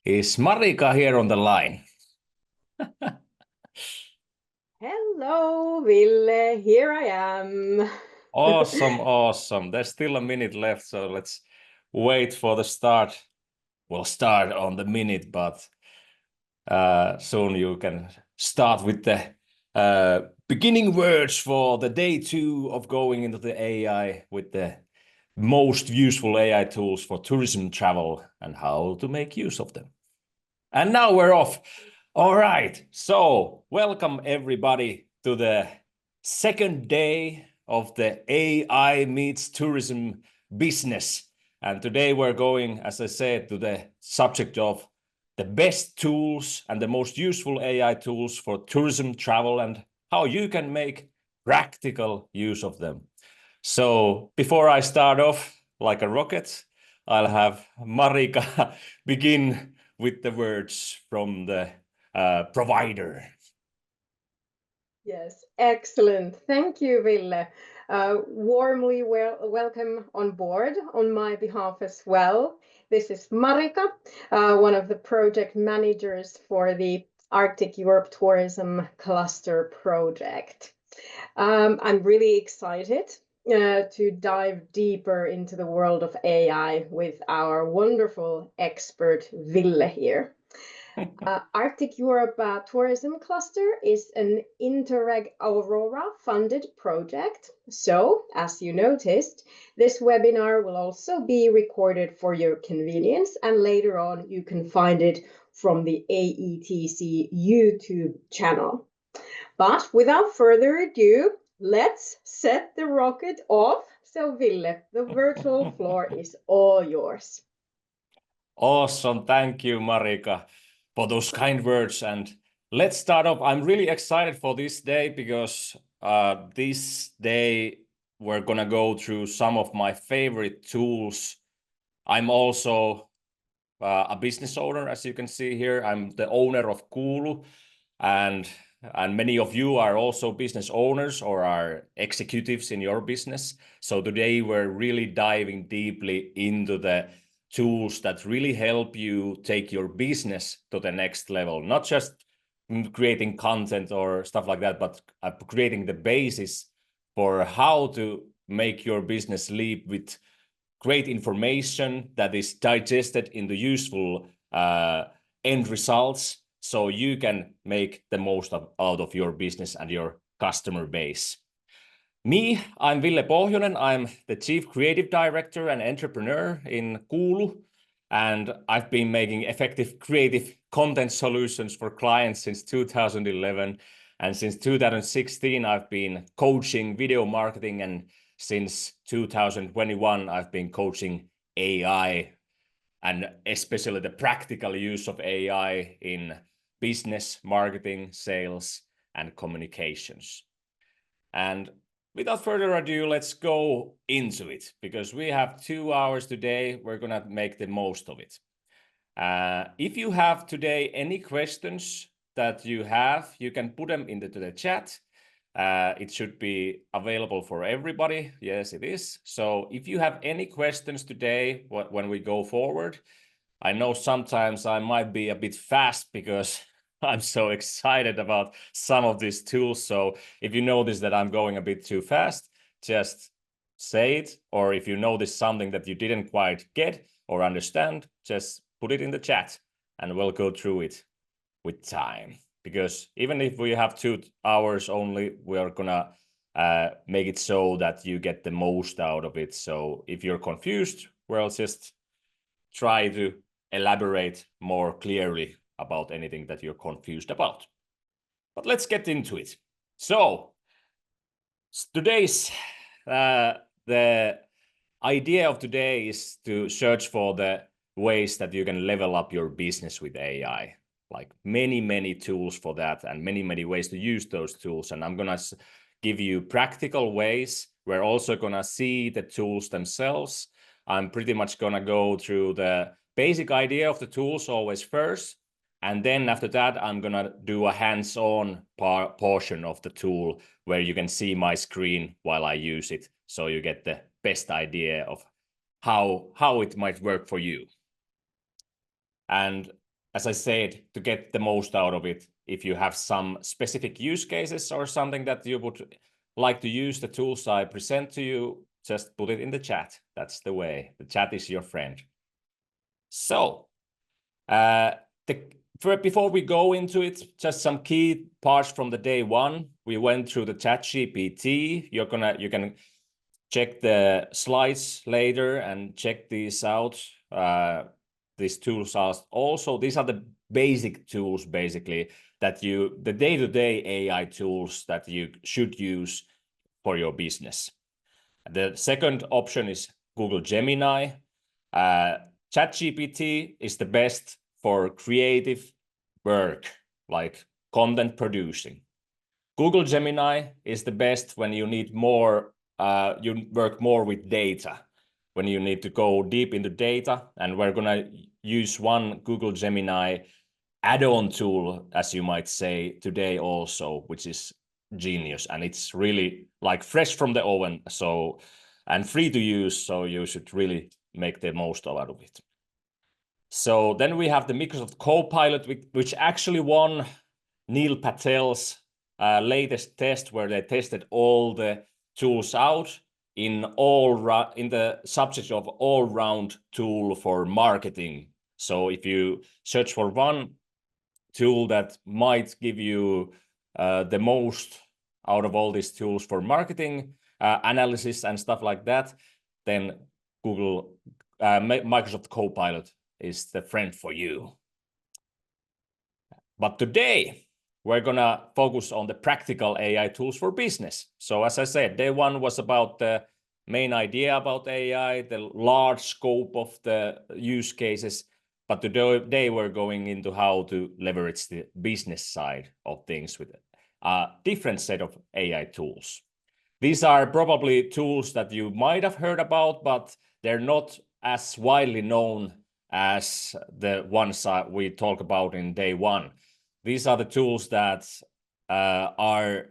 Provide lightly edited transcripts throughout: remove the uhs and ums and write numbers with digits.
Is Marika here on the line? Hello, Ville. Here I am. Awesome, awesome. There's still a minute left, so let's wait for the start. We'll start on the minute, but soon you can start with the beginning words for the day 2 of going into the AI with the most useful AI tools for tourism travel and how to make use of them. And now we're off. All right. So welcome everybody to the second day of the AI meets tourism business. And today we're going, as I said, to the subject of the best tools and the most useful AI tools for tourism travel and how you can make practical use of them. So before I start off like a rocket, I'll have Marika begin with the words from the provider. Yes, excellent. Thank you, Ville. Warmly welcome on board on my behalf as well. This is Marika, one of the project managers for the Arctic Europe Tourism Cluster project. I'm really excited to dive deeper into the world of AI with our wonderful expert Ville here. Arctic Europe Tourism Cluster is an Interreg Aurora funded project. So, as you noticed, this webinar will also be recorded for your convenience, and later on you can find it from the AETC YouTube channel. But without further ado, let's set the rocket off. So, Ville, the virtual floor is all yours. Awesome. Thank you, Marika, for those kind words. And let's start off. I'm really excited for this day because this day we're going to go through some of my favorite tools. I'm also a business owner, as you can see here. I'm the owner of Kuulu, and many of you are also business owners or are executives in your business. So today we're really diving deeply into the tools that really help you take your business to the next level, not just creating content or stuff like that, but creating the basis for how to make your business leap with great information that is digested into useful end results, so you can make the most out of your business and your customer base. Me, I'm Ville Pohjonen. I'm the Chief Creative Director and Entrepreneur in Kuulu, and I've been making effective creative content solutions for clients since 2011. And since 2016, I've been coaching video marketing, and since 2021, I've been coaching AI, and especially the practical use of AI in business, marketing, sales, and communications. And without further ado, let's go into it, because we have 2 hours today. We're going to make the most of it. If you have today any questions that you have, you can put them into the chat. It should be available for everybody. Yes, it is. So if you have any questions today, when we go forward, I know sometimes I might be a bit fast because I'm so excited about some of these tools. So if you notice that I'm going a bit too fast, just say it. Or if you notice something that you didn't quite get or understand, just put it in the chat and we'll go through it with time. Because even if we have 2 hours only, we're gonna make it so that you get the most out of it. So if you're confused, we'll just try to elaborate more clearly about anything that you're confused about. But let's get into it. So today's the idea of today is to search for the ways that you can level up your business with AI. Like many tools for that, and many ways to use those tools. And I'm gonna give you practical ways. We're also gonna see the tools themselves. I'm pretty much gonna go through the basic idea of the tools always first, and then after that I'm gonna do a hands-on portion of the tool where you can see my screen while I use it, so you get the best idea of how it might work for you. And as I said, to get the most out of it. If you have some specific use cases or something that you would like to use the tools I present to you, just put it in the chat. That's the way. The chat is your friend. So, before we go into it, just some key parts from the day one. We went through the ChatGPT. You can check the slides later and check these out. These tools are also, these are the basic tools basically that the day-to-day AI tools that you should use for your business. The second option is Google Gemini. ChatGPT is the best for creative work, like content producing. Google Gemini is the best when you need more, you work more with data, when you need to go deep into data. And we're going to use one Google Gemini add-on tool, as you might say, today also, which is genius. And it's really like fresh from the oven, so, and free to use. So you should really make the most out of it. So then we have the Microsoft Copilot, which actually won Neil Patel's latest test, where they tested all the tools out in the subject of all-round tool for marketing. So if you search for one tool that might give you the most out of all these tools for marketing analysis and stuff like that, then Microsoft Copilot is the friend for you. But today, we're going to focus on the practical AI tools for business. So as I said, day one was about the main idea about AI, the large scope of the use cases. But today we're going into how to leverage the business side of things with a different set of AI tools. These are probably tools that you might have heard about, but they're not as widely known as the ones we talk about in day one. These are the tools that are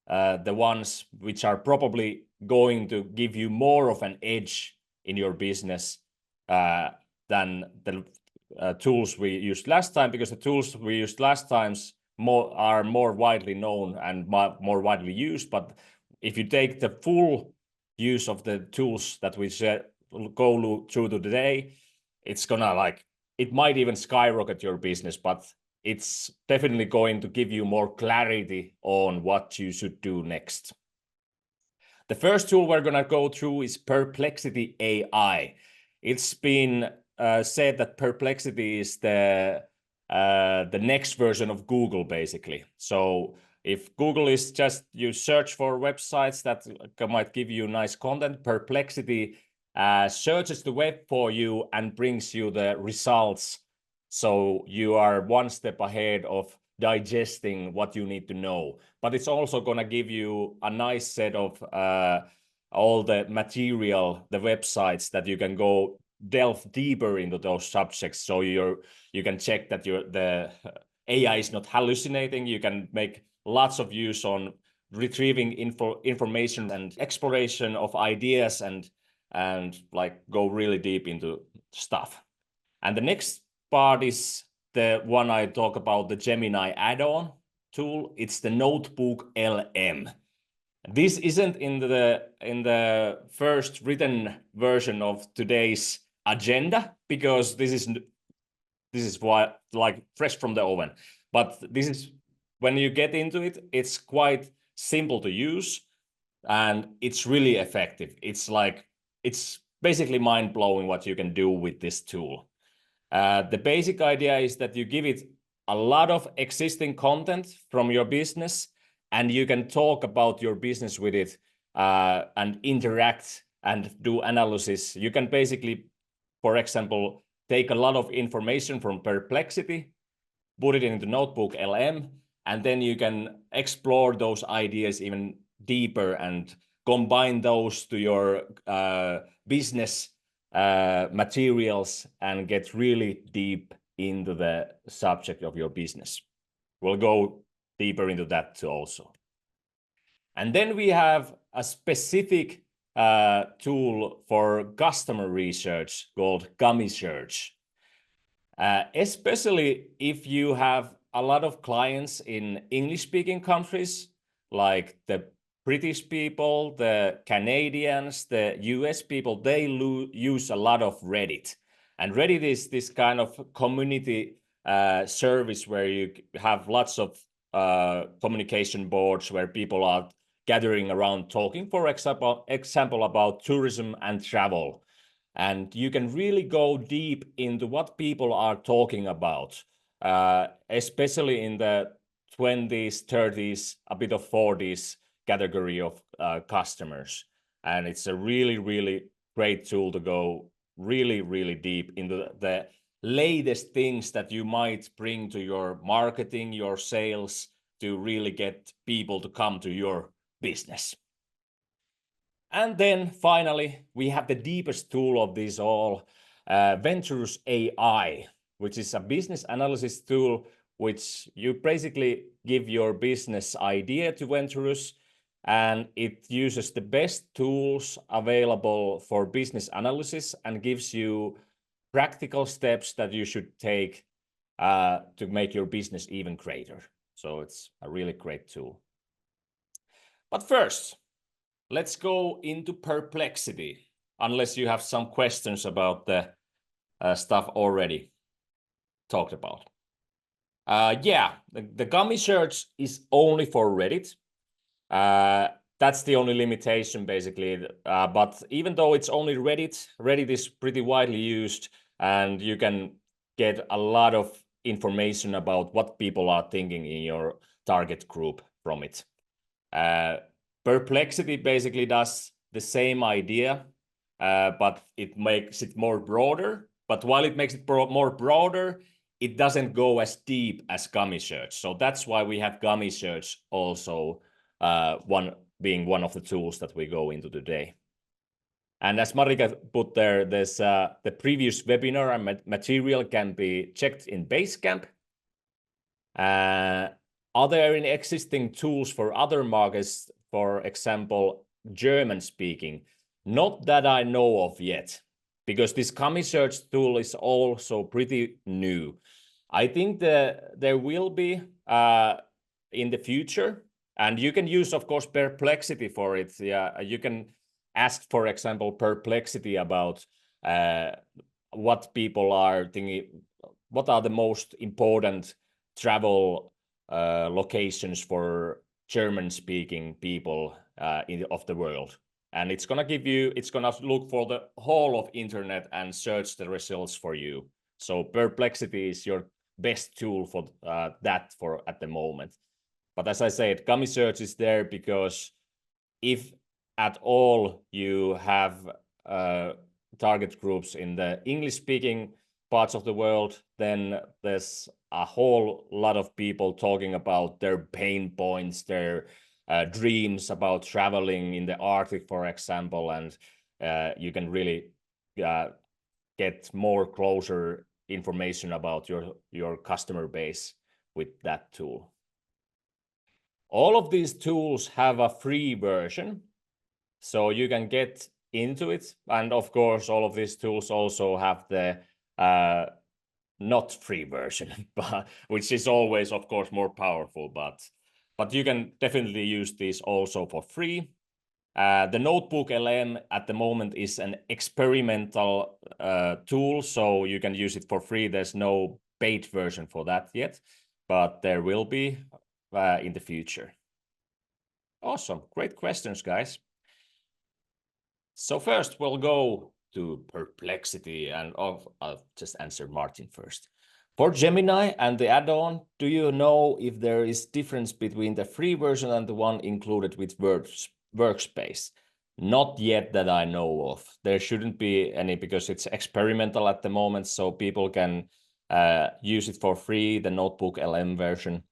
the ones which are probably going to give you more of an edge in your business than the tools we used last time, because the tools we used last times are more widely known and more widely used. But if you take the full use of the tools that we go through today, it's gonna it might even skyrocket your business, but it's definitely going to give you more clarity on what you should do next. The first tool we're going to go through is Perplexity AI. It's been said that Perplexity is the next version of Google, basically. So if Google is just, you search for websites that might give you nice content, Perplexity searches the web for you and brings you the results. So you are one step ahead of digesting what you need to know. But it's also going to give you a nice set of all the material, the websites that you can go delve deeper into those subjects. So you can check that the AI is not hallucinating. You can make lots of use on retrieving information and exploration of ideas and like go really deep into stuff. And the next part is the one I talk about, the Gemini add-on tool. It's the Notebook LM. This isn't in the first written version of today's agenda, because this is why, like, fresh from the oven. But this is, when you get into it, it's quite simple to use and it's really effective. It's basically mind-blowing what you can do with this tool. The basic idea is that you give it a lot of existing content from your business, and you can talk about your business with it and interact and do analysis. You can basically, for example, take a lot of information from Perplexity, put it into Notebook LM, and then you can explore those ideas even deeper and combine those to your business materials and get really deep into the subject of your business. We'll go deeper into that too also. And then we have a specific tool for customer research called Gummy Search. especially if you have a lot of clients in English-speaking countries, like the British people, the Canadians, the US people, they use a lot of Reddit. And Reddit is this kind of community service where you have lots of communication boards where people are gathering around talking, for example, about tourism and travel. And you can really go deep into what people are talking about, especially in the 20s, 30s, a bit of 40s category of customers. And it's a really, really great tool to go really, really deep into the latest things that you might bring to your marketing, your sales, to really get people to come to your business. And then finally, we have the deepest tool of this all, VenturusAI, which is a business analysis tool which you basically give your business idea to Venturus, and it uses the best tools available for business analysis and gives you practical steps that you should take to make your business even greater. So it's a really great tool. But first, let's go into Perplexity, unless you have some questions about the stuff already talked about. Yeah, the Gummy Search is only for Reddit. That's the only limitation, basically. But even though it's only Reddit, Reddit is pretty widely used, and you can get a lot of information about what people are thinking in your target group from it. Perplexity basically does the same idea, but it makes it more broader. But while it makes it more broader, it doesn't go as deep as Gummy Search. So that's why we have Gummy Search also being one of the tools that we go into today. And as Marika put there, there's the previous webinar and material can be checked in Basecamp. Are there any existing tools for other markets, for example, German speaking? Not that I know of yet, because this Gummy Search tool is also pretty new. I think there will be in the future, and you can use, of course, Perplexity for it. Yeah, you can ask, for example, Perplexity about what people are thinking, what are the most important travel locations for German-speaking people of the world. And it's gonna give you, it's gonna look for the whole of internet and search the results for you. So Perplexity is your best tool for that for at the moment. But as I said, Gummy Search is there because if at all you have target groups in the English-speaking parts of the world, then there's a whole lot of people talking about their pain points, their dreams about traveling in the Arctic, for example, and you can really get more closer information about your customer base with that tool. All of these tools have a free version, so you can get into it. And of course, all of these tools also have the not free version, but which is always, of course, more powerful. But you can definitely use these also for free. The Notebook LM at the moment is an experimental tool, so you can use it for free. There's no paid version for that yet, but there will be in the future. Awesome, great questions, guys. So first we'll go to Perplexity, and I'll just answer Martin first. For Gemini and the add-on, do you know if there is difference between the free version and the one included with Workspace? Not yet that I know of. There shouldn't be any because it's experimental at the moment, so people can use it for free, the Notebook LM version.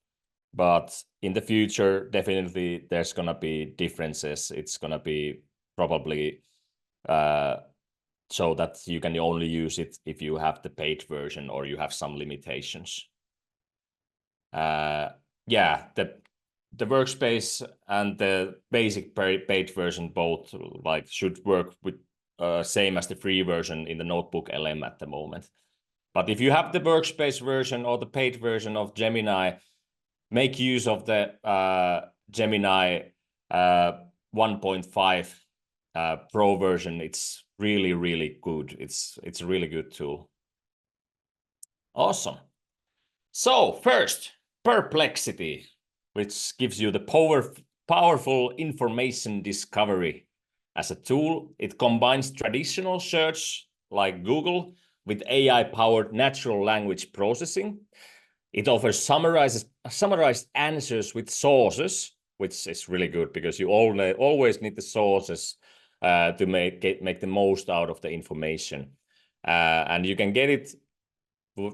But in the future, definitely there's gonna be differences. It's gonna be probably so that you can only use it if you have the paid version or you have some limitations. Yeah, the Workspace and the basic paid version both like should work with same as the free version in the Notebook LM at the moment. But if you have the workspace version or the paid version of Gemini, make use of the Gemini 1.5 Pro version. It's really, really good. It's a really good tool. Awesome. So first, Perplexity, which gives you the powerful information discovery as a tool. It combines traditional search like Google with AI-powered natural language processing. It offers summarized answers with sources, which is really good because you always need the sources to make the most out of the information. And you can get it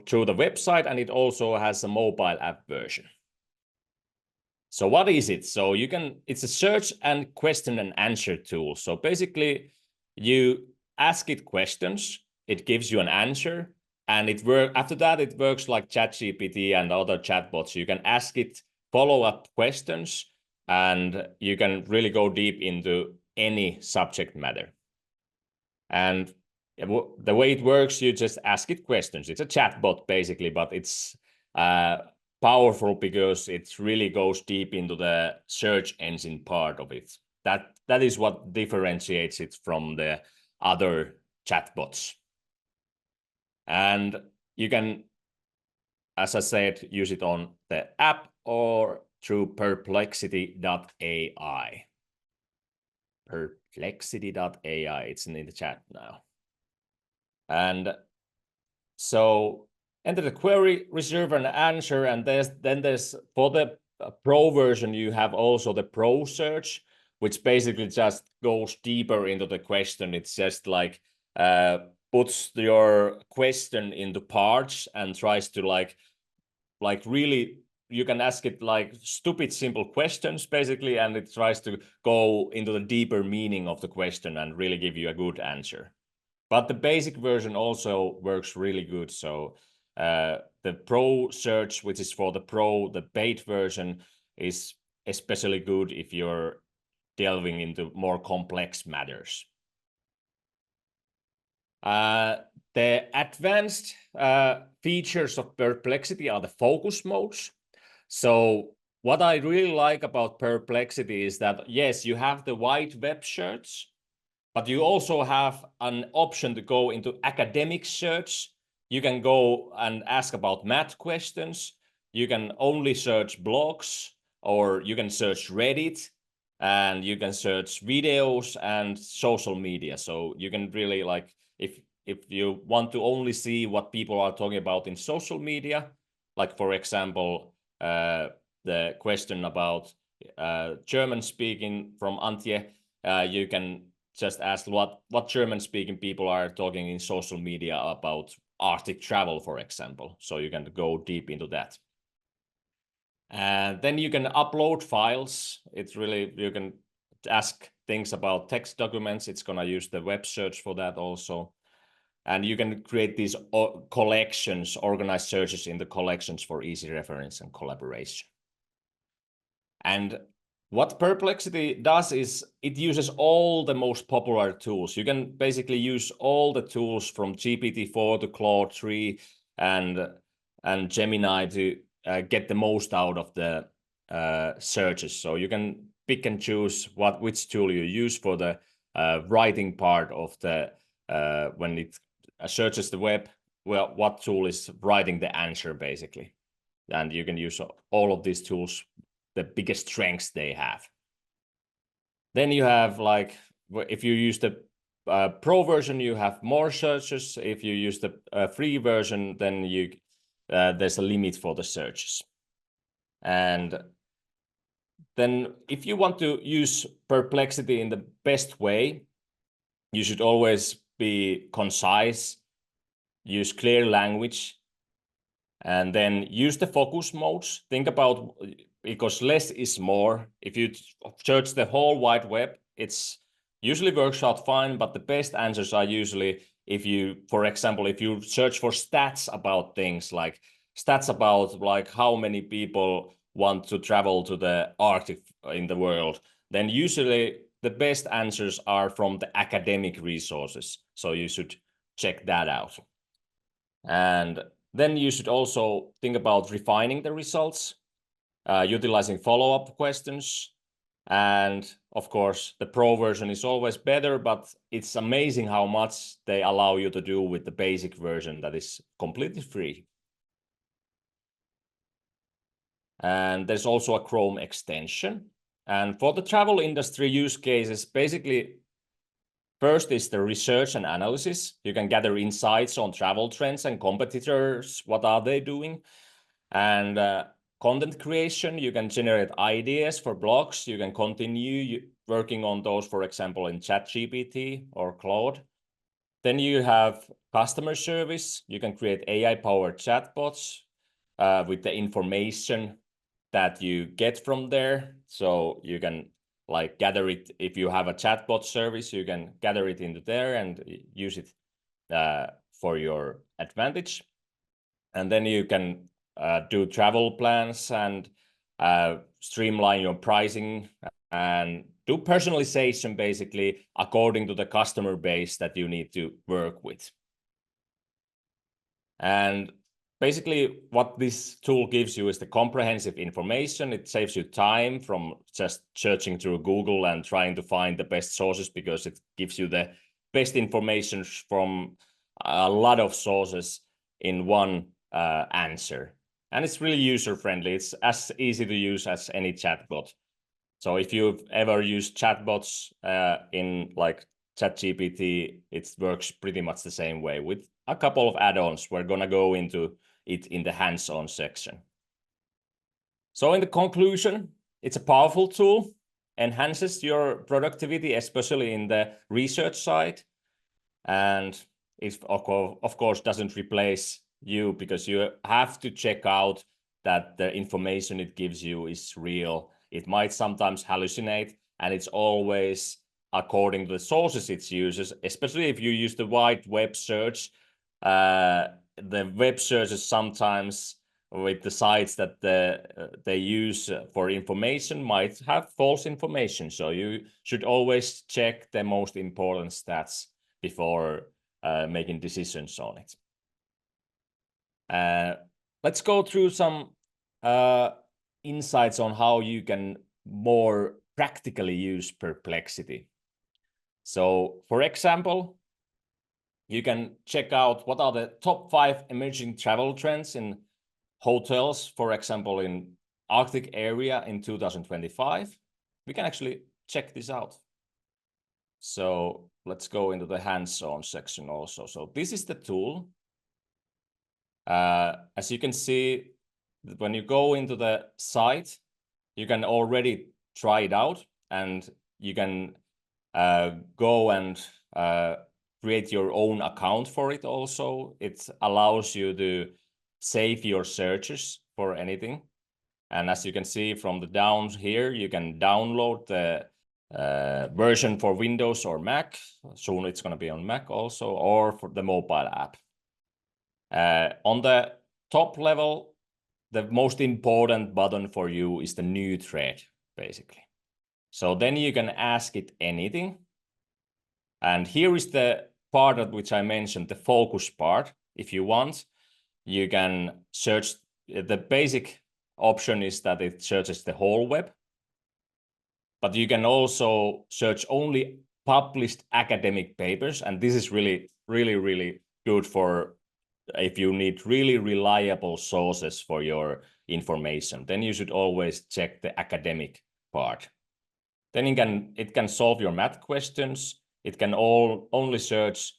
through the website, and it also has a mobile app version. So what is it? So it's a search and question and answer tool. So basically you ask it questions, it gives you an answer, and after that it works like ChatGPT and other chatbots. You can ask it follow-up questions, and you can really go deep into any subject matter. And the way it works, you just ask it questions. It's a chatbot basically, but it's powerful because it really goes deep into the search engine part of it. That is what differentiates it from the other chatbots. And you can, as I said, use it on the app or through Perplexity.ai. Perplexity.ai, it's in the chat now. And so enter the query, reserve an answer, and there's for the Pro version, you have also the Pro search, which basically just goes deeper into the question. It's just like puts your question into parts and tries to like really, you can ask it like stupid simple questions basically, and it tries to go into the deeper meaning of the question and really give you a good answer. But the basic version also works really good. So the Pro search, which is for the Pro, the paid version, is especially good if you're delving into more complex matters. The advanced features of Perplexity are the focus modes. So what I really like about Perplexity is that, yes, you have the wide web search, but you also have an option to go into academic search. You can go and ask about math questions. You can only search blogs, or you can search Reddit, and you can search videos and social media. So you can really like, if you want to only see what people are talking about in social media, like for example, the question about German speaking from Antje, you can just ask what German-speaking people are talking in social media about Arctic travel, for example. So you can go deep into that. And then you can upload files. It's really, you can ask things about text documents. It's gonna use the web search for that also. And you can create these collections, organized searches in the collections for easy reference and collaboration. And what Perplexity does is it uses all the most popular tools. You can basically use all the tools from GPT-4 to Claude 3 and Gemini to get the most out of the searches. So you can pick and choose which tool you use for the writing part of the when it searches the web. Well, what tool is writing the answer basically, and you can use all of these tools, the biggest strengths they have. Then you have like, if you use the Pro version, you have more searches. If you use the free version, then there's a limit for the searches. And then if you want to use Perplexity in the best way, you should always be concise, use clear language, and then use the focus modes. Think about, because less is more. If you search the whole wide web, it's usually works out fine, but the best answers are usually if you, for example, if you search for stats about things, like stats about like how many people want to travel to the Arctic in the world, then usually the best answers are from the academic resources. So you should check that out. And then you should also think about refining the results, utilizing follow-up questions. And of course, the pro version is always better, but it's amazing how much they allow you to do with the basic version that is completely free. And there's also a Chrome extension. And for the travel industry use cases, basically, first is the research and analysis. You can gather insights on travel trends and competitors, what are they doing? And content creation, you can generate ideas for blogs. You can continue working on those, for example, in ChatGPT or Claude. Then you have customer service. You can create AI-powered chatbots with the information that you get from there. So you can like gather it. If you have a chatbot service, you can gather it into there and use it for your advantage. And then you can do travel plans and streamline your pricing and do personalization basically according to the customer base that you need to work with. And basically what this tool gives you is the comprehensive information. It saves you time from just searching through Google and trying to find the best sources, because it gives you the best information from a lot of sources in one answer. And it's really user-friendly. It's as easy to use as any chatbot. So if you've ever used chatbots in like ChatGPT, it works pretty much the same way with a couple of add-ons. We're gonna go into it in the hands-on section. So in the conclusion, it's a powerful tool, enhances your productivity, especially in the research side. And it, of course, doesn't replace you, because you have to check out that the information it gives you is real. It might sometimes hallucinate, and it's always according to the sources it uses, especially if you use the wide web search. The web searches sometimes with the sites that they use for information might have false information. So you should always check the most important stats before making decisions on it. Let's go through some insights on how you can more practically use Perplexity. So, for example, you can check out what are the top 5 emerging travel trends in hotels, for example, in Arctic area in 2025. We can actually check this out. So let's go into the hands-on section also. So this is the tool. As you can see, when you go into the site, you can already try it out, and you can go and create your own account for it also. It allows you to save your searches for anything. And as you can see from the down here, you can download the version for Windows or Mac. Soon it's going to be on Mac also, or for the mobile app. On the top level, the most important button for you is the new thread, basically. So then you can ask it anything. And here is the part at which I mentioned, the focus part. If you want, you can search. The basic option is that it searches the whole web. But you can also search only published academic papers. And this is really, really, really good for if you need really reliable sources for your information. Then you should always check the academic part. Then it can solve your math questions. It can only search.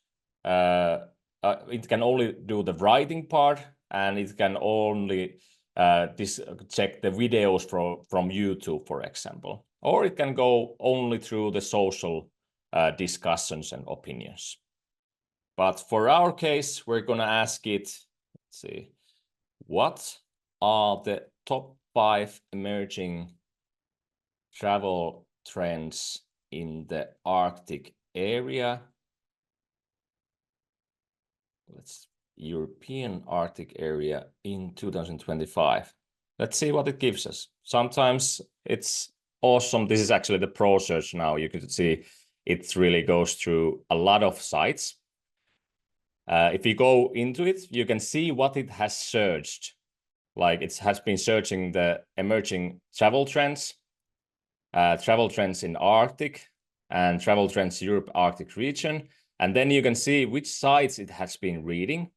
It can only do the writing part, and it can only check the videos from YouTube, for example. Or it can go only through the social discussions and opinions. But for our case, we're going to ask it, let's see, what are the top 5 emerging travel trends in the Arctic area? Let's European Arctic area in 2025. Let's see what it gives us. Sometimes it's awesome. This is actually the Pro Search now. You can see it really goes through a lot of sites. If you go into it, you can see what it has searched. Like it has been searching the emerging travel trends in Arctic, and travel trends Europe Arctic region. And then you can see which sites it has been reading: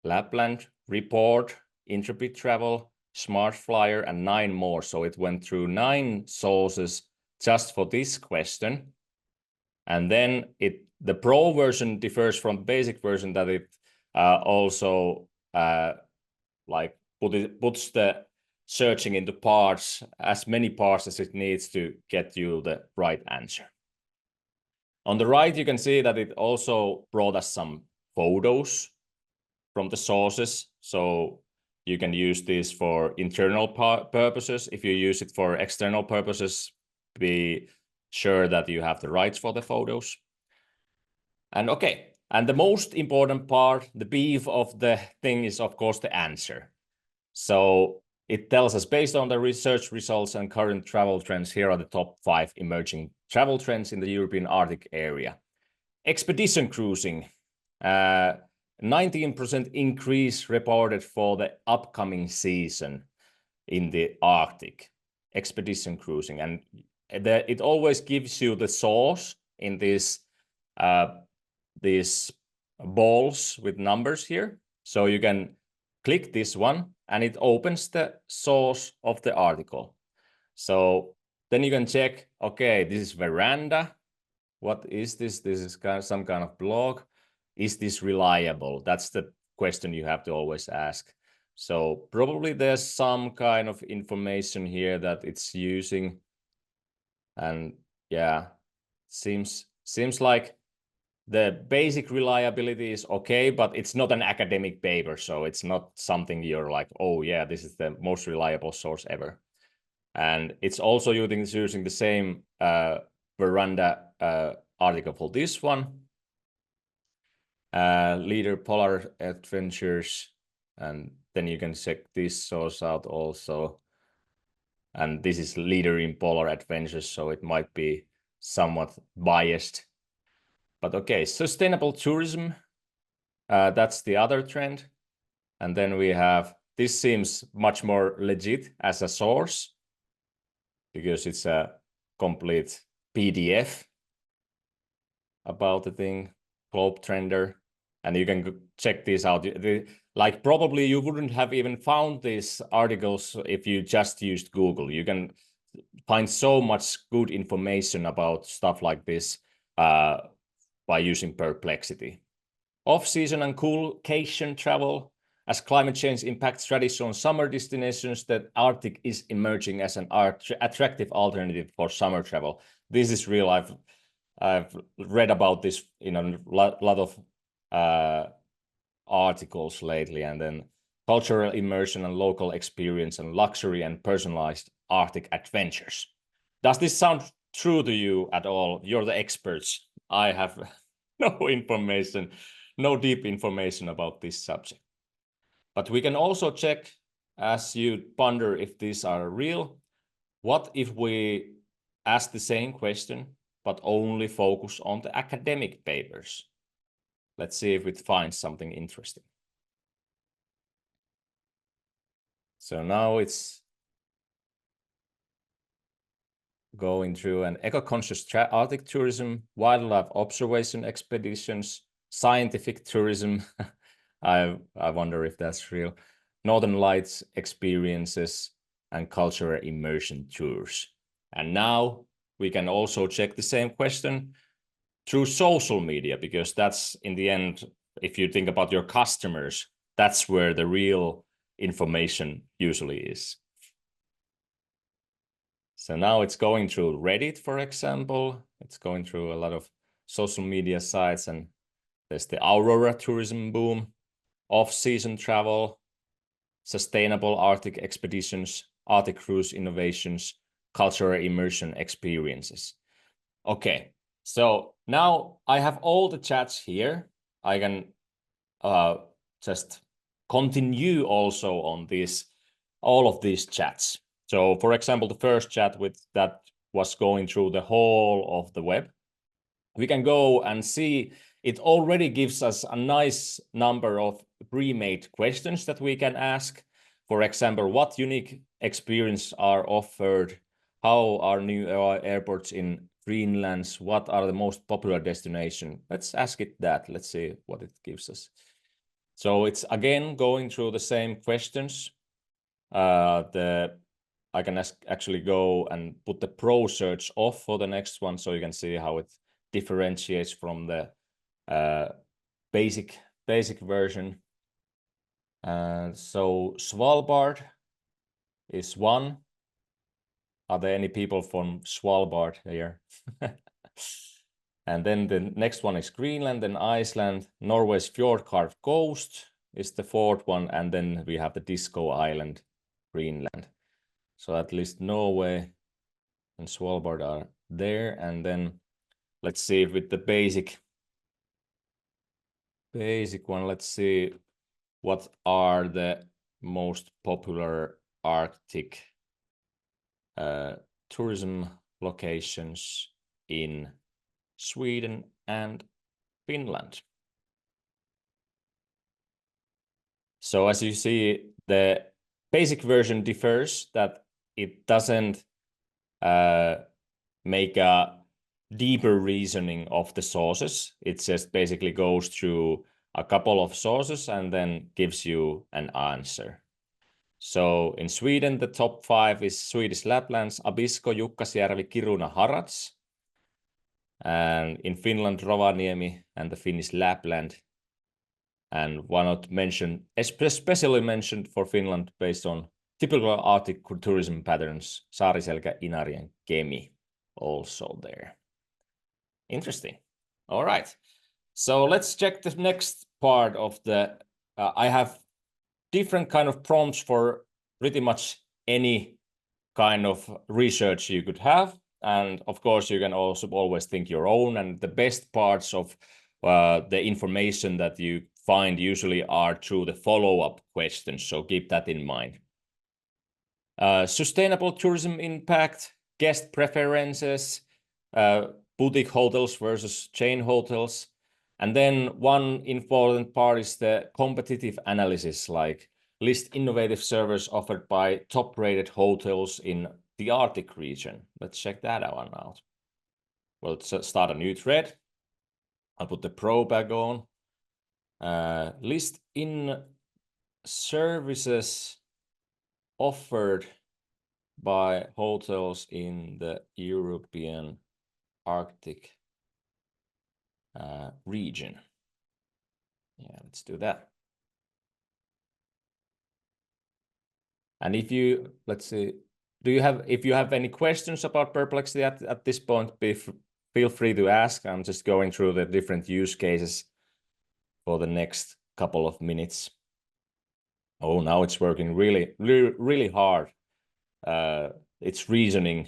Lapland, Report, Intrepid Travel, Smart Flyer, and 9 more. So it went through 9 sources just for this question. And then the pro version differs from the basic version, that it also like puts the searching into parts, as many parts as it needs to get you the right answer. On the right, you can see that it also brought us some photos from the sources. So you can use this for internal purposes. If you use it for external purposes, be sure that you have the rights for the photos. And okay, and the most important part, the beef of the thing, is of course the answer. So it tells us, based on the research results and current travel trends, here are the top 5 emerging travel trends in the European Arctic area. Expedition cruising, 19% increase reported for the upcoming season in the Arctic. Expedition cruising, and it always gives you the source in these balls with numbers here. So you can click this one and it opens the source of the article. So then you can check, okay, this is Veranda. What is this? This is some kind of blog. Is this reliable? That's the question you have to always ask. So probably there's some kind of information here that it's using. And yeah, seems like the basic reliability is okay, but it's not an academic paper. So it's not something you're like, oh yeah, this is the most reliable source ever. And it's also using the same Veranda article for this one. Leader Polar Adventures, and then you can check this source out also. And this is Leader in Polar Adventures, so it might be somewhat biased. But okay, sustainable tourism, that's the other trend. And then we have, this seems much more legit as a source, because it's a complete PDF about the thing, Globe Trender, and you can check this out. Like probably you wouldn't have even found these articles if you just used Google. You can find so much good information about stuff like this by using Perplexity. Off-season and coolcation travel. As climate change impacts traditional summer destinations, the Arctic is emerging as an attractive alternative for summer travel. This is real. I've read about this in a lot of articles lately, and then cultural immersion and local experience and luxury and personalized Arctic adventures. Does this sound true to you at all? You're the experts. I have no information, no deep information about this subject. But we can also check, as you ponder if these are real, what if we ask the same question, but only focus on the academic papers? Let's see if it finds something interesting. So now it's going through an eco-conscious Arctic tourism, wildlife observation expeditions, scientific tourism. I wonder if that's real. Northern Lights experiences and cultural immersion tours. And now we can also check the same question through social media, because that's, in the end, if you think about your customers, that's where the real information usually is. So now it's going through Reddit, for example. It's going through a lot of social media sites, and there's the Aurora tourism boom, off-season travel, sustainable Arctic expeditions, Arctic cruise innovations, cultural immersion experiences. Okay, so now I have all the chats here. I can just continue also on all of these chats. So for example, the first chat that was going through the whole of the web, we can go and see it already gives us a nice number of pre-made questions that we can ask. For example, what unique experience are offered? How are new airports in Greenland? What are the most popular destinations? Let's ask it that. Let's see what it gives us. So it's again going through the same questions. I can actually go and put the Pro search off for the next one, so you can see how it differentiates from the basic version. So Svalbard is one. Are there any people from Svalbard here? And then the next one is Greenland, then Iceland. Norway's fjord carved coast is the fourth one, and then we have the Disco Island, Greenland. So at least Norway and Svalbard are there. And then let's see with the basic one, let's see what are the most popular Arctic tourism locations in Sweden and Finland. So as you see, the basic version differs that it doesn't make a deeper reasoning of the sources. It just basically goes through a couple of sources and then gives you an answer. So in Sweden, the top 5 is Swedish Laplands, Abisko, Jukkasjärvi, Kiruna, Harads. And in Finland, Rovaniemi and the Finnish Lapland. And why not mention, especially mentioned for Finland based on typical Arctic tourism patterns, Saariselkä, Inari and Kemi also there. Interesting. All right. So let's check the next part of the, I have different kind of prompts for pretty much any kind of research you could have. And of course, you can also always think your own, and the best parts of the information that you find usually are through the follow-up questions. So keep that in mind. Sustainable tourism impact, guest preferences, boutique hotels versus chain hotels. And then one important part is the competitive analysis, like list innovative services offered by top-rated hotels in the Arctic region. Let's check that one out. Well, let's start a new thread. I'll put the Pro back on. List in services offered by hotels in the European Arctic region. Yeah, let's do that. And if you, let's see, if you have any questions about Perplexity at this point, feel free to ask. I'm just going through the different use cases for the next couple of minutes. Oh, now it's working really hard. It's reasoning.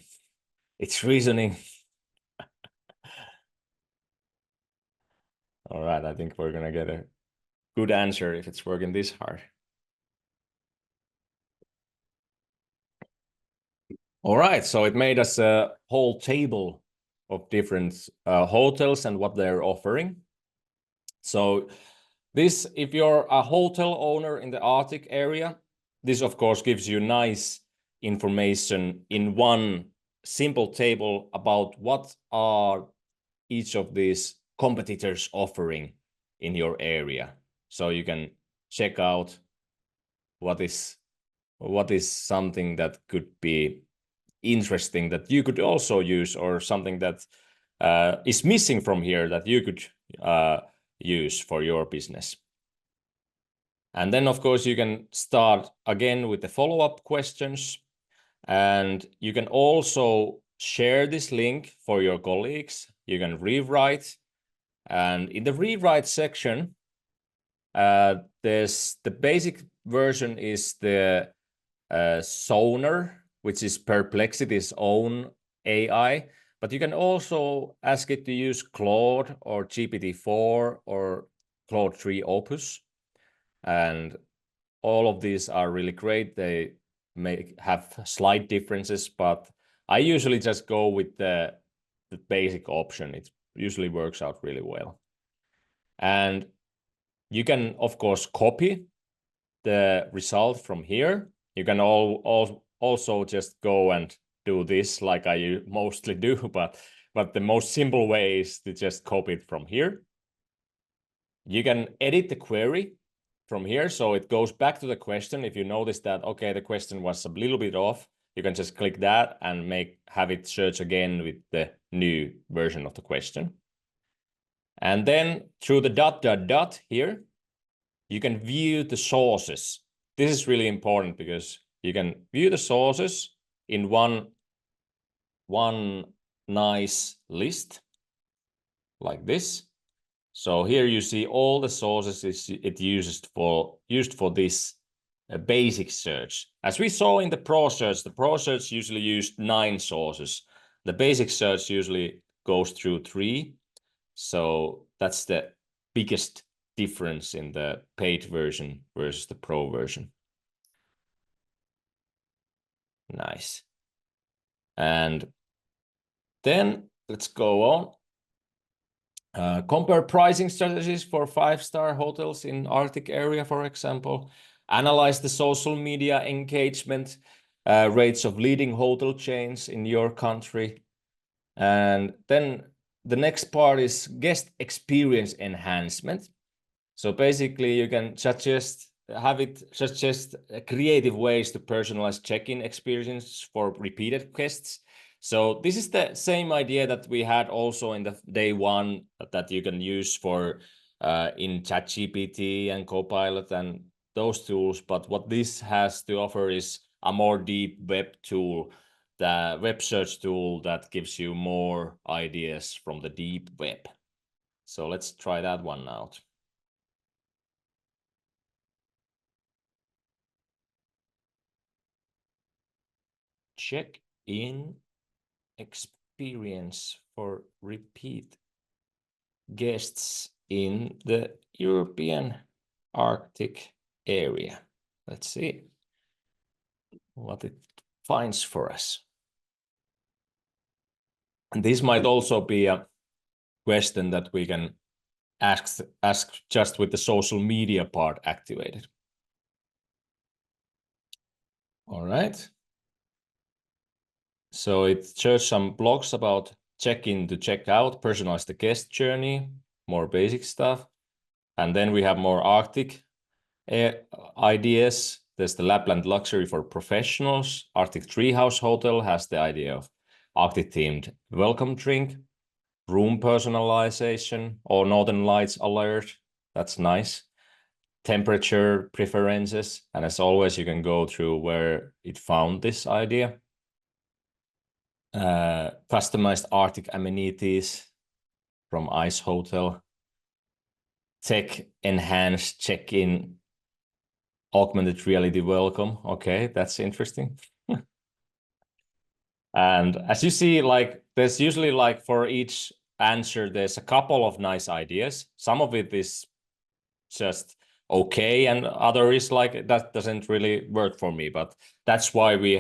It's reasoning. All right, I think we're gonna get a good answer if it's working this hard. All right, so it made us a whole table of different hotels and what they're offering. So this, if you're a hotel owner in the Arctic area, this of course gives you nice information in one simple table about what are each of these competitors offering in your area. So you can check out what is something that could be interesting that you could also use, or something that is missing from here that you could use for your business. And then of course you can start again with the follow-up questions, and you can also share this link for your colleagues. You can rewrite, and in the rewrite section, there's the basic version is the Sonar, which is Perplexity's own AI, but you can also ask it to use Claude or GPT-4 or Claude 3 Opus, and all of these are really great. They may have slight differences, but I usually just go with the basic option. It usually works out really well. And you can, of course, copy the result from here. You can also just go and do this like I mostly do, but the most simple way is to just copy it from here. You can edit the query from here, so it goes back to the question. If you notice that, okay, the question was a little bit off, you can just click that and have it search again with the new version of the question. And then through the ... here, you can view the sources. This is really important because you can view the sources in one nice list like this. So here you see all the sources it used for this basic search. As we saw in the Pro Search usually used 9 sources. The basic search usually goes through 3. So that's the biggest difference in the paid version versus the Pro version. Nice. And then let's go on. Compare pricing strategies for 5-star hotels in Arctic area, for example. Analyze the social media engagement rates of leading hotel chains in your country. And then the next part is guest experience enhancement. So basically you can suggest creative ways to personalize check-in experience for repeated guests. So this is the same idea that we had also in the day 1 that you can use for in ChatGPT and Copilot and those tools. But what this has to offer is a more deep web tool, the web search tool that gives you more ideas from the deep web. So let's try that one out. Check-in experience for repeat guests in the European Arctic area. Let's see what it finds for us. And this might also be a question that we can ask just with the social media part activated. All right. So it shares some blogs about check-in to check-out, personalize the guest journey, more basic stuff. And then we have more Arctic ideas. There's the Lapland Luxury for Professionals. Arctic Treehouse Hotel has the idea of Arctic-themed welcome drink, room personalization, or Northern Lights alert. That's nice. Temperature preferences. And as always, you can go through where it found this idea. Customized Arctic amenities from Ice Hotel. Tech-enhanced check-in augmented reality welcome. Okay, that's interesting. And as you see, like there's usually like for each answer, there's a couple of nice ideas. Some of it is just okay, and other is like that doesn't really work for me. But that's why we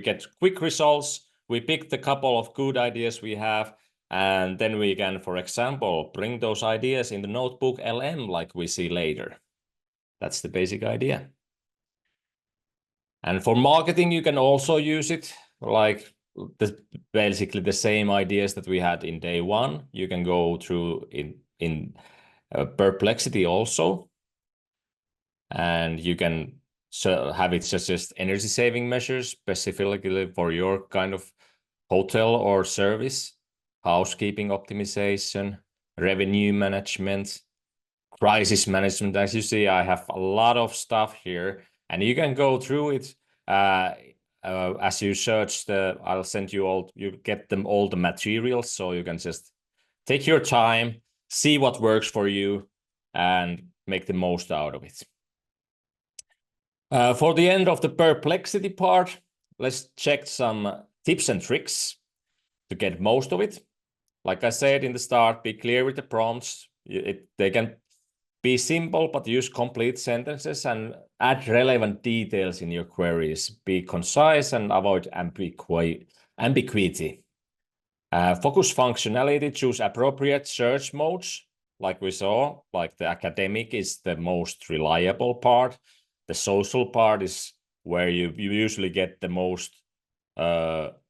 get quick results. We pick the couple of good ideas we have, and then we can, for example, bring those ideas in the notebook LM like we see later. That's the basic idea. And for marketing, you can also use it like basically the same ideas that we had in day 1. You can go through in Perplexity also. And you can have it suggest energy saving measures specifically for your kind of hotel or service, housekeeping optimization, revenue management, crisis management. As you see, I have a lot of stuff here, and you can go through it as you search I'll send you all, you get them all the materials, so you can just take your time, see what works for you, and make the most out of it. For the end of the Perplexity part, let's check some tips and tricks to get most of it. Like I said in the start, be clear with the prompts. They can be simple, but use complete sentences and add relevant details in your queries. Be concise and avoid ambiguity. Focus functionality, choose appropriate search modes like we saw, like the academic is the most reliable part. The social part is where you usually get the most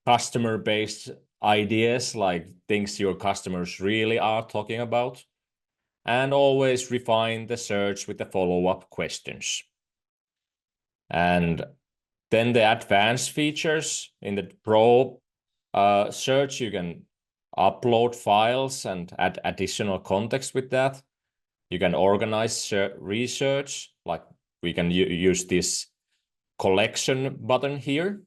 customer-based ideas, like things your customers really are talking about. And always refine the search with the follow-up questions. And then the advanced features in the Pro search, you can upload files and add additional context with that. You can organize research, like we can use this collection button here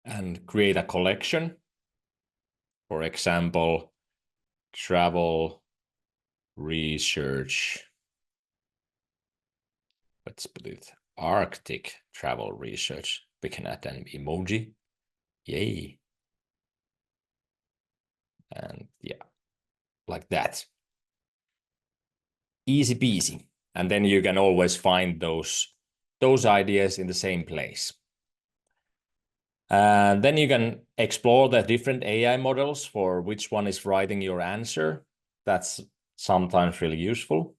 and create a collection. For example, travel research. Let's put it Arctic travel research. We can add an emoji. Yay. And yeah, like that. Easy peasy. And then you can always find those ideas in the same place. And then you can explore the different AI models for which one is writing your answer. That's sometimes really useful.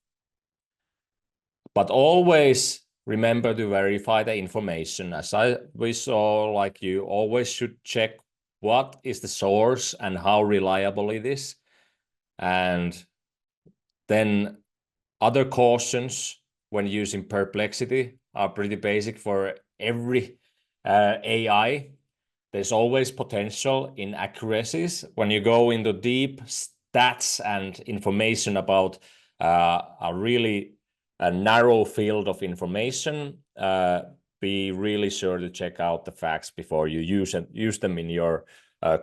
But always remember to verify the information. As we saw, like you always should check what is the source and how reliable it is. And then other cautions when using Perplexity are pretty basic for every AI. There's always potential inaccuracies. When you go into deep stats and information about a really narrow field of information, be really sure to check out the facts before you use them in your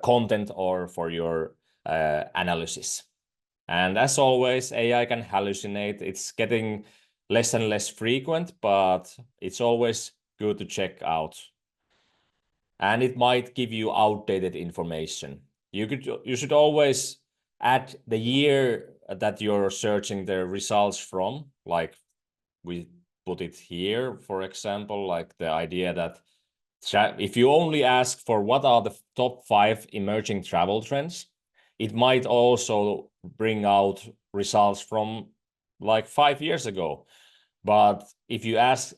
content or for your analysis. And as always, AI can hallucinate. It's getting less and less frequent, but it's always good to check out. And it might give you outdated information. You should always add the year that you're searching the results from, like we put it here, for example, like the idea that if you only ask for what are the top 5 emerging travel trends, it might also bring out results from like 5 years ago. But if you ask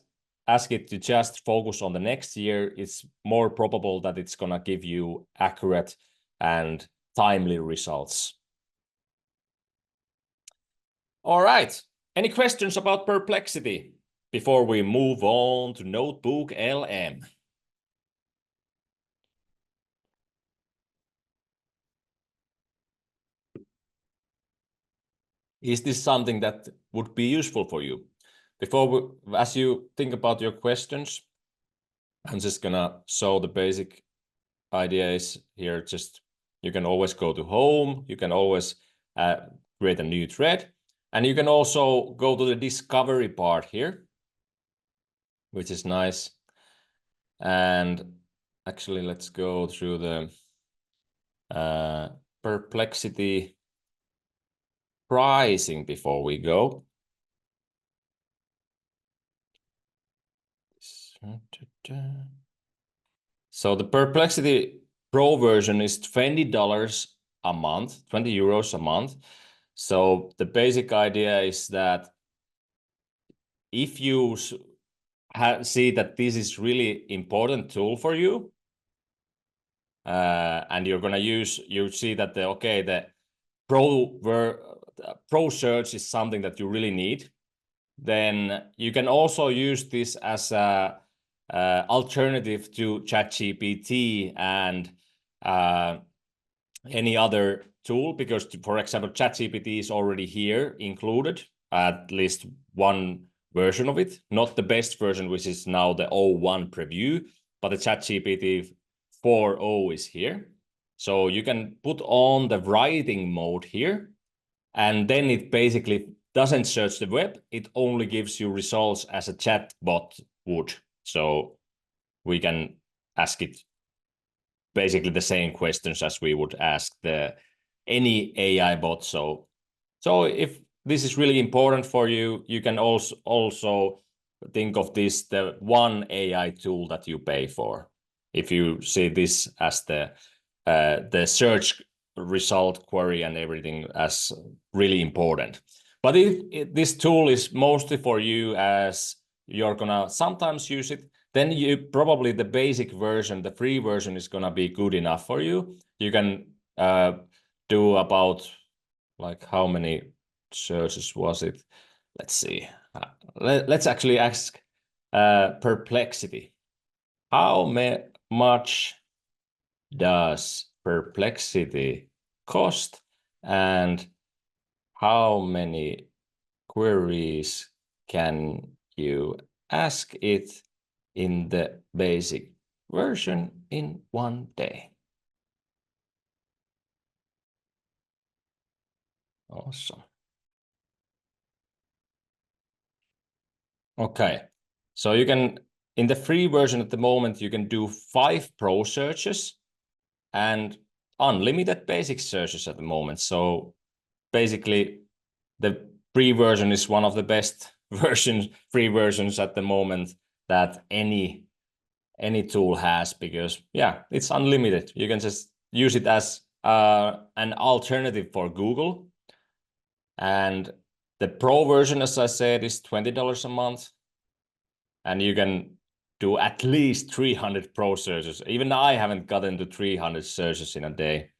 it to just focus on the next year, it's more probable that it's going to give you accurate and timely results. All right. Any questions about Perplexity before we move on to Notebook LM? Is this something that would be useful for you? As you think about your questions, I'm just gonna show the basic ideas here. You can always go to home, you can always create a new thread, and you can also go to the discovery part here, which is nice. And actually, let's go through the Perplexity pricing before we go. So the Perplexity Pro version is $20 a month, 20 euros a month. So the basic idea is that if you see that this is really important tool for you, and you're gonna you see that the Pro search is something that you really need, then you can also use this as a alternative to ChatGPT and any other tool, because for example, ChatGPT is already here included, at least one version of it, not the best version, which is now the 01 preview, but the ChatGPT 4.0 is here. So you can put on the writing mode here, and then it basically doesn't search the web. It only gives you results as a chatbot would. So we can ask it basically the same questions as we would ask any AI bot. So if this is really important for you, you can also think of this the one AI tool that you pay for. If you see this as the search result query and everything as really important. But if this tool is mostly for you, as you're gonna sometimes use it, then you probably the basic version, the free version, is gonna be good enough for you. You can do about, like, how many searches was it? Let's see. Let's actually ask Perplexity. How much does Perplexity cost, and how many queries can you ask it in the basic version in one day? Awesome. Okay, so you can, in the free version at the moment, you can do 5 pro searches and unlimited basic searches at the moment. So basically, the free version is one of the best free versions at the moment that any tool has, because yeah, it's unlimited. You can just use it as an alternative for Google. And the pro version, as I said, is $20 a month, and you can do at least 300 pro searches. Even I haven't gotten to 300 searches in a day.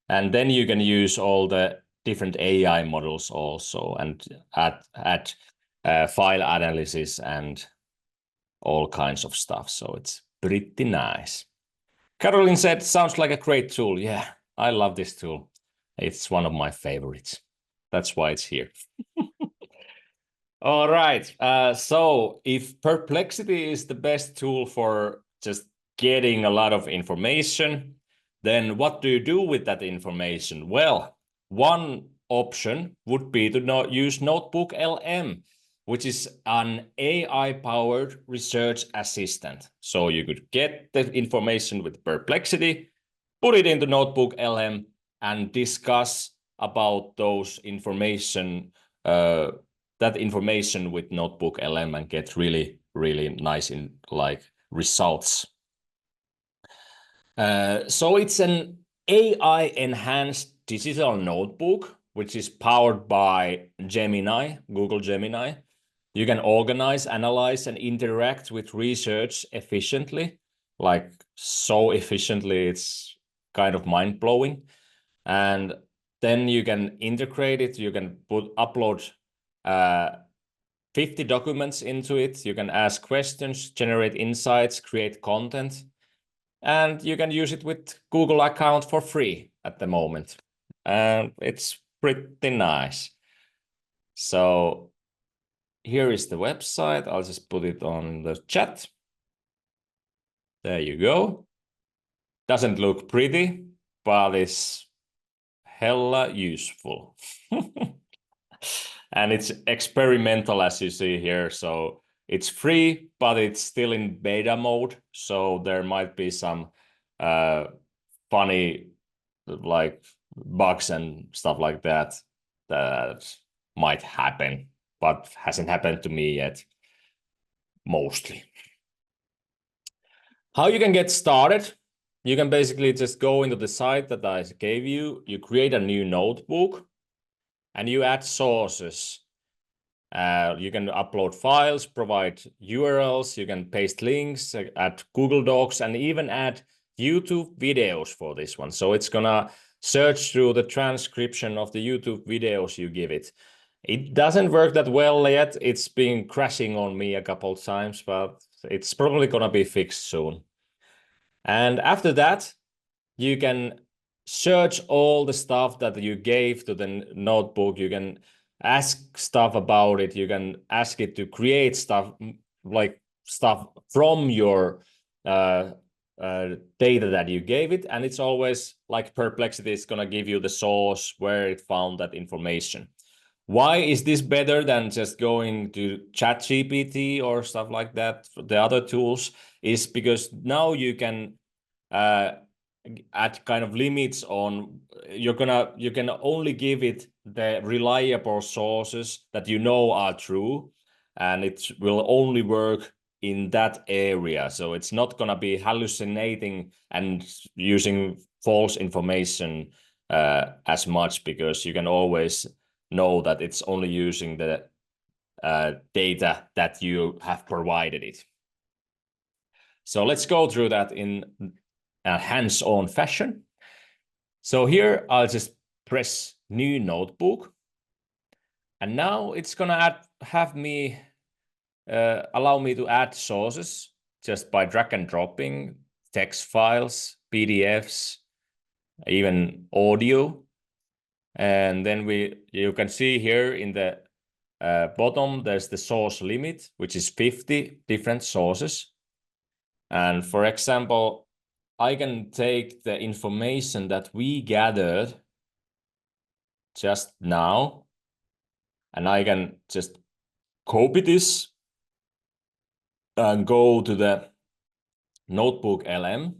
And then you can use all the different AI models also, and add file analysis and all kinds of stuff. So it's pretty nice. Caroline said, sounds like a great tool. Yeah, I love this tool. It's one of my favorites. That's why it's here. All right. So if Perplexity is the best tool for just getting a lot of information, then what do you do with that information? Well, one option would be to use Notebook LM, which is an AI-powered research assistant. So you could get the information with Perplexity, put it into Notebook LM, and discuss about those information, that information with Notebook LM, and get really, really nice results. So it's an AI-enhanced digital notebook, which is powered by Gemini, Google Gemini. You can organize, analyze, and interact with research efficiently, like so efficiently, it's kind of mind-blowing. And then you can integrate it. You can upload 50 documents into it. You can ask questions, generate insights, create content, and you can use it with Google account for free at the moment. And it's pretty nice. So here is the website. I'll just put it on the chat. There you go. Doesn't look pretty, but it's hella useful. And it's experimental, as you see here. So it's free, but it's still in beta mode. So there might be some funny, like, bugs and stuff like that might happen, but hasn't happened to me yet, mostly. How you can get started? You can basically just go into the site that I gave you. You create a new notebook, and you add sources. You can upload files, provide URLs, you can paste links, add Google Docs, and even add YouTube videos for this one. So it's gonna search through the transcription of the YouTube videos you give it. It doesn't work that well yet. It's been crashing on me a couple of times, but it's probably gonna be fixed soon. And after that, you can search all the stuff that you gave to the notebook. You can ask stuff about it. You can ask it to create stuff, like stuff from your data that you gave it. And it's always like Perplexity is going to give you the source where it found that information. Why is this better than just going to ChatGPT or stuff like that? The other tools is because now you can at kind of limits on, you can only give it the reliable sources that you know are true, and it will only work in that area. So it's not gonna be hallucinating and using false information as much, because you can always know that it's only using the data that you have provided it. So let's go through that in a hands-on fashion. So here I'll just press new notebook. And now it's gonna allow me to add sources just by drag and dropping text files, PDFs, even audio. And then you can see here in the bottom, there's the source limit, which is 50 different sources. And for example, I can take the information that we gathered just now, and I can just copy this and go to the notebook LM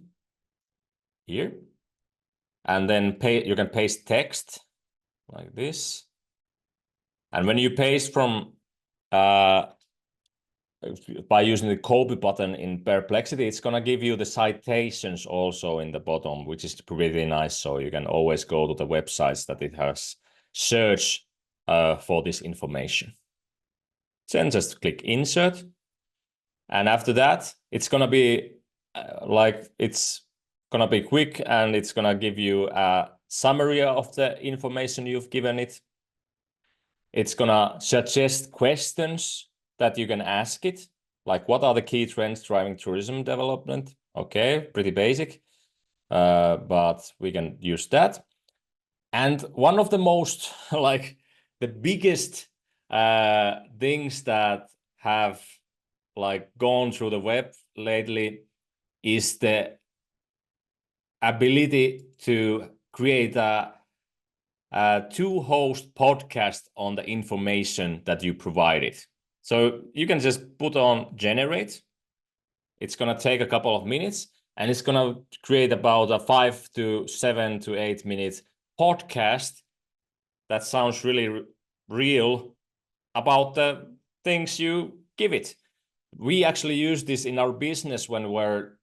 here. And then you can paste text like this. And when you paste from by using the copy button in Perplexity, it's gonna give you the citations also in the bottom, which is pretty nice. So you can always go to the websites that it has searched for this information. Then just click Insert. And after that, it's gonna be it's gonna be quick, and it's gonna give you a summary of the information you've given it. It's gonna suggest questions that you can ask it, like what are the key trends driving tourism development? Okay, pretty basic, but we can use that. And one of the most, like the biggest things that have gone through the web lately is the ability to create a two-host podcast on the information that you provided. So you can just put on generate. It's going to take a couple of minutes, and it's going to create about a 5 to 7 to 8 minutes podcast that sounds really real about the things you give it. We actually use this in our business when we're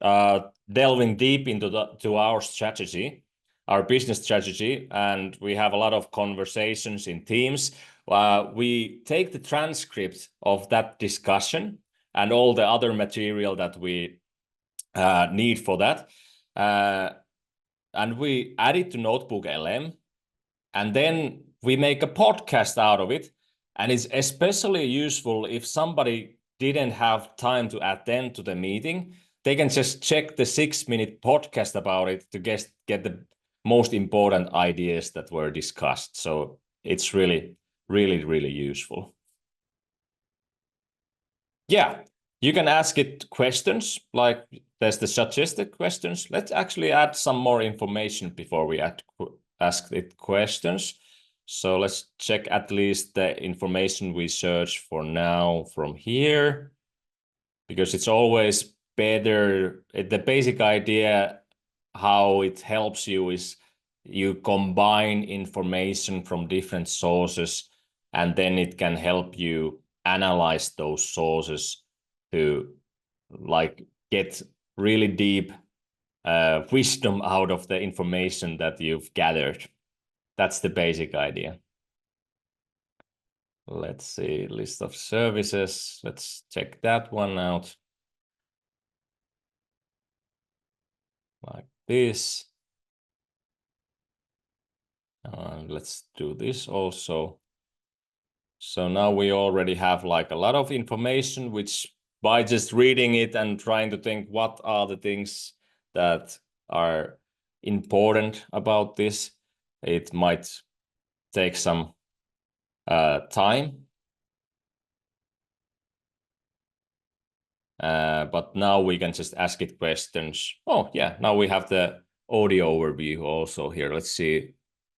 delving deep into our strategy, our business strategy, and we have a lot of conversations in teams. We take the transcript of that discussion and all the other material that we need for that, and we add it to Notebook LM, and then we make a podcast out of it. And it's especially useful if somebody didn't have time to attend to the meeting. They can just check the 6-minute podcast about it to get the most important ideas that were discussed. So it's really, really, really useful. Yeah, you can ask it questions, like there's the suggested questions. Let's actually add some more information before we ask it questions. So let's check at least the information we search for now from here, because it's always better. The basic idea how it helps you is you combine information from different sources, and then it can help you analyze those sources to get really deep wisdom out of the information that you've gathered. That's the basic idea. Let's see, list of services. Let's check that one out. Like this. Let's do this also. So now we already have a lot of information, which by just reading it and trying to think what are the things that are important about this, it might take some time. But now we can just ask it questions. Oh yeah, now we have the audio overview also here. Let's see.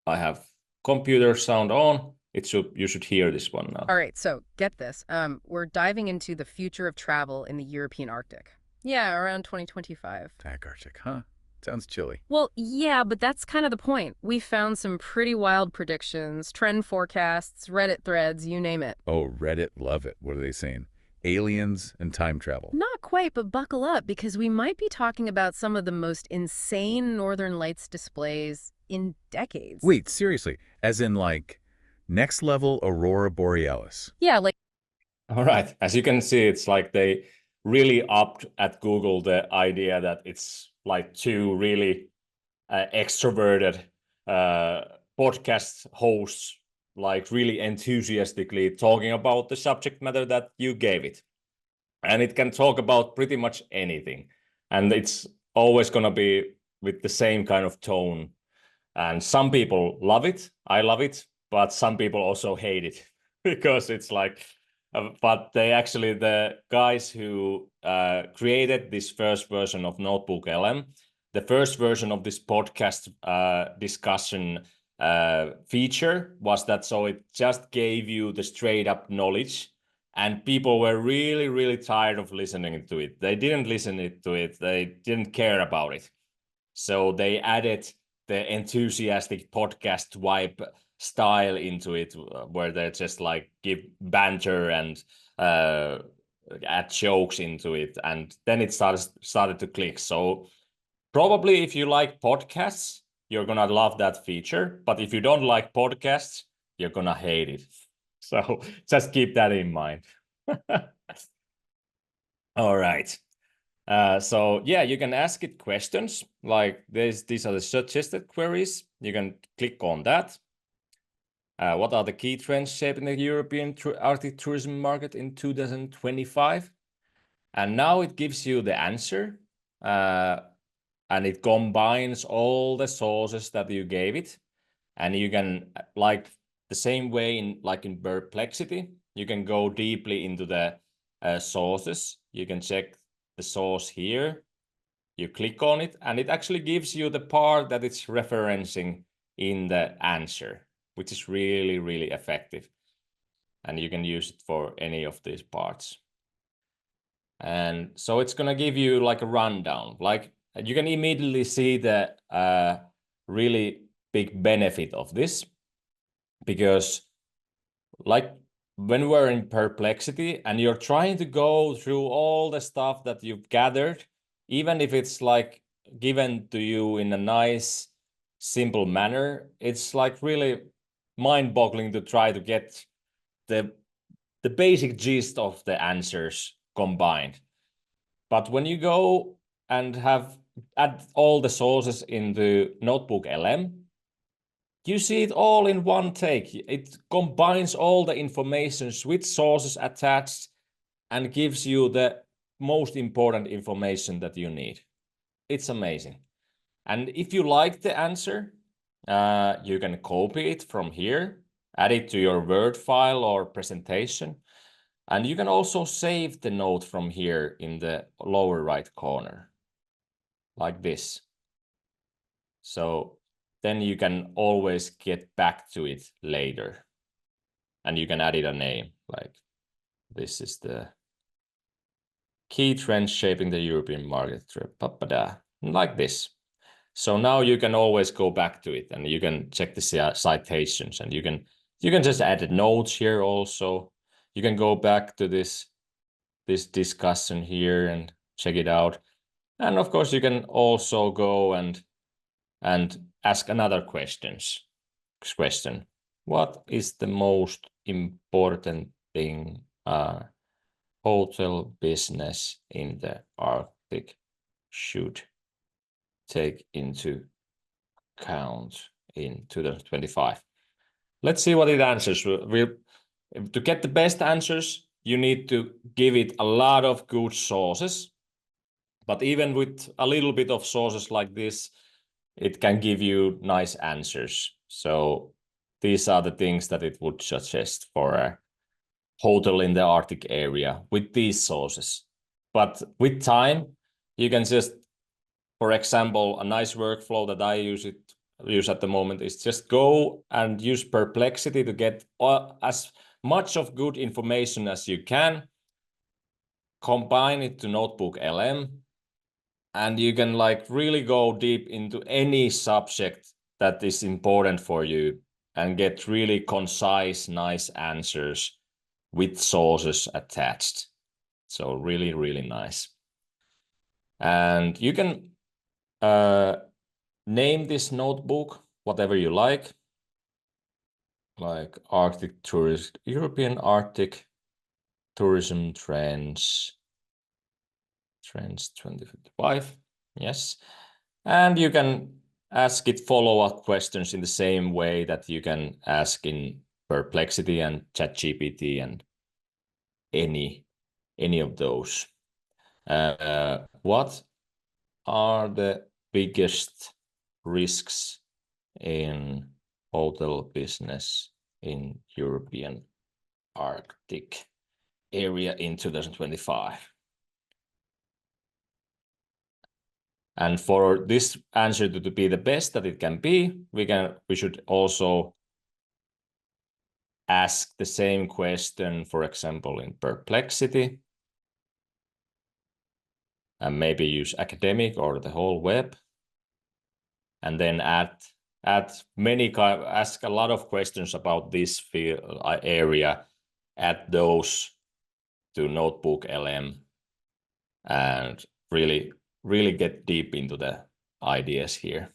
I have computer sound on. You should hear this one now. All right, so get this. We're diving into the future of travel in the European Arctic. Yeah, around 2025. Arctic, huh? Sounds chilly. Well, yeah, but that's kind of the point. We found some pretty wild predictions, trend forecasts, Reddit threads, you name it. Oh, Reddit, love it. What are they saying? Aliens and time travel. Not quite, but buckle up, because we might be talking about some of the most insane Northern Lights displays, in decades. Wait, seriously, as in like next level Aurora Borealis. Yeah, like All right. As you can see, it's like they really upped at Google the idea that it's like two really extroverted podcast hosts, like really enthusiastically talking about the subject matter that you gave it. And it can talk about pretty much anything. And it's always going to be with the same kind of tone. And some people love it. I love it. But some people also hate it because it's like, but they actually, the guys who created this first version of Notebook LM, the first version of this podcast discussion feature was that, so it just gave you the straight up knowledge, and people were really, really tired of listening to it. They didn't listen to it. They didn't care about it. So they added the enthusiastic podcast vibe style into it, where they just like give banter and add jokes into it, and then it started to click. So probably if you like podcasts, you're gonna love that feature, but if you don't like podcasts, you're gonna hate it. So just keep that in mind. All right. So yeah, you can ask it questions like these are the suggested queries. You can click on that. What are the key trends shaping the European Arctic tourism market in 2025? And now it gives you the answer, and it combines all the sources that you gave it. And you can, like the same way in Perplexity, you can go deeply into the sources. You can check the source here. You click on it, and it actually gives you the part that it's referencing in the answer, which is really, really effective. And you can use it for any of these parts. And so it's going to give you like a rundown. Like you can immediately see the really big benefit of this, because like when we're in Perplexity and you're trying to go through all the stuff that you've gathered, even if it's like given to you in a nice, simple manner, it's like really mind-boggling to try to get the basic gist of the answers combined. But when you go and add all the sources into Notebook LM, you see it all in one take. It combines all the information with sources attached and gives you the most important information that you need. It's amazing. And if you like the answer, you can copy it from here, add it to your Word file or presentation. And you can also save the note from here in the lower right corner, like this. So then you can always get back to it later. And you can add it a name, like this is the key trends shaping the European market, like this. So now you can always go back to it, and you can check the citations, and you can just add the notes here also. You can go back to this discussion here and check it out. And of course, you can also go and ask another question. What is the most important thing hotel business in the Arctic should take into account in 2025? Let's see what it answers. To get the best answers, you need to give it a lot of good sources. But even with a little bit of sources like this, it can give you nice answers. So these are the things that it would suggest for a hotel in the Arctic area with these sources. But with time, you can just, for example, a nice workflow that I use at the moment is just go and use Perplexity to get as much of good information as you can, combine it to Notebook LM, and you can like really go deep into any subject that is important for you and get really concise, nice answers with sources attached. So really, really nice. And you can name this notebook whatever you like Arctic tourist, European Arctic tourism trends 2025. Yes. And you can ask it follow-up questions in the same way that you can ask in Perplexity and ChatGPT and any of those. What are the biggest risks in hotel business in European Arctic area in 2025? And for this answer to be the best that it can be, we should also ask the same question, for example, in Perplexity, and maybe use academic or the whole web, and then ask a lot of questions about this field, area, add those to Notebook LM, and really get deep into the ideas here.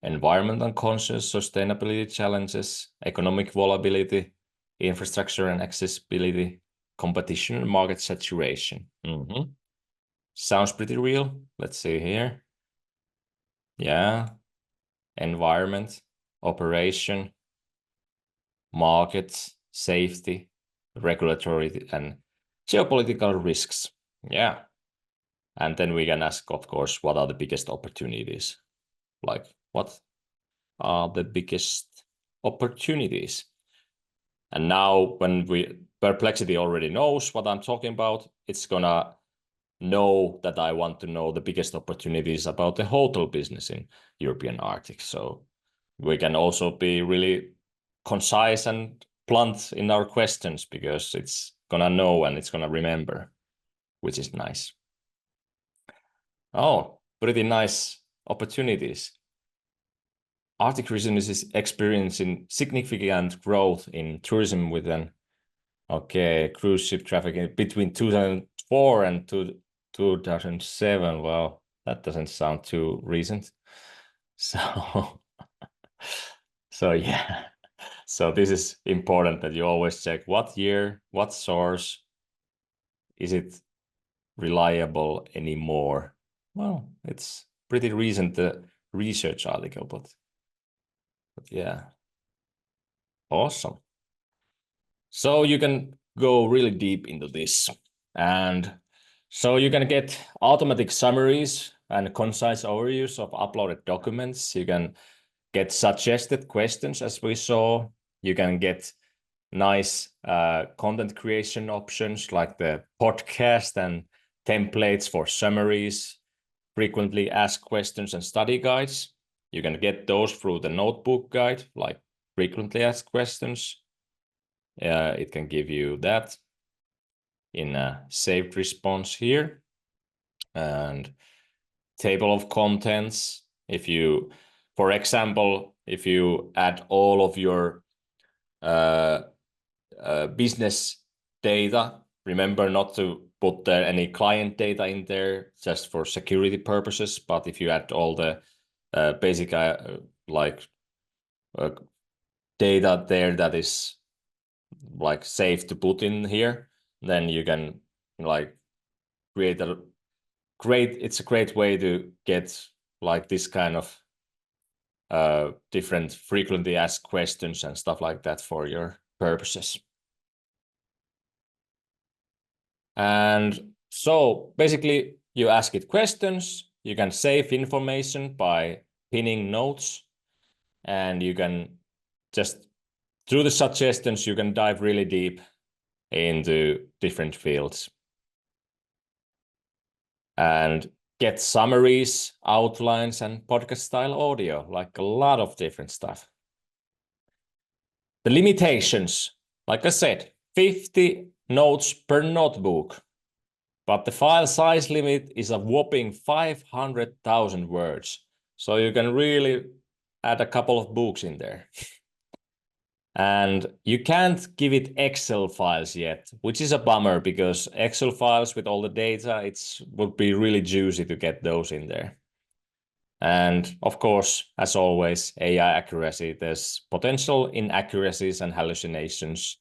Environmental conscious, sustainability challenges, economic volatility, infrastructure and accessibility, competition and market saturation. Sounds pretty real. Let's see here. Yeah. Environment, operation, markets, safety, regulatory and geopolitical risks. Yeah. And then we can ask, of course, what are the biggest opportunities? Like, what are the biggest opportunities? And now when Perplexity already knows what I'm talking about, it's gonna know that I want to know the biggest opportunities about the hotel business in European Arctic. So we can also be really concise and blunt in our questions because it's gonna know and it's gonna remember, which is nice. Oh, pretty nice opportunities. Arctic region is experiencing significant growth in tourism with an cruise ship traffic between 2004 and 2007. Well, that doesn't sound too recent. So yeah. So this is important that you always check what year, what source, is it reliable anymore? Well, it's pretty recent, the research article, but yeah, awesome. So you can go really deep into this, and so you can get automatic summaries and concise overviews of uploaded documents. You can get suggested questions, as we saw. You can get nice content creation options like the podcast and templates for summaries, frequently asked questions and study guides. You can get those through the notebook guide, like frequently asked questions. It can give you that in a saved response here. And table of contents. If you, for example, if you add all of your business data, remember not to put there any client data in there just for security purposes. But if you add all the basic data there that is like safe to put in here, then you can like create it's a great way to get like this kind of different frequently asked questions and stuff like that for your purposes. And so basically you ask it questions, you can save information by pinning notes, and you can just, through the suggestions, you can dive really deep into different fields and get summaries, outlines, and podcast style audio, like a lot of different stuff. The limitations, like I said, 50 notes per notebook, but the file size limit is a whopping 500,000 words. So you can really add a couple of books in there. And you can't give it Excel files yet, which is a bummer because Excel files with all the data, would be really juicy to get those in there. And of course, as always, AI accuracy, there's potential inaccuracies and hallucinations,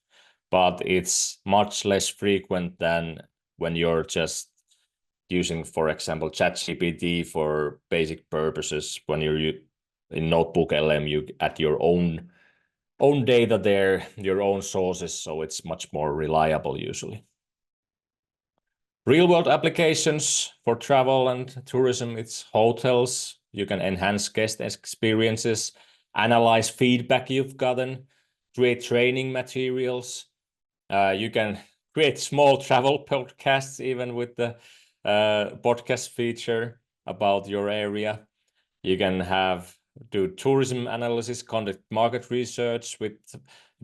but it's much less frequent than when you're just using, for example, ChatGPT for basic purposes. When you're in Notebook LM, you add your own data there, your own sources, so it's much more reliable usually. Real-world applications for travel and tourism, it's hotels. You can enhance guest experiences, analyze feedback you've gotten, create training materials. You can create small travel podcasts even with the podcast feature about your area. You can do tourism analysis, conduct market research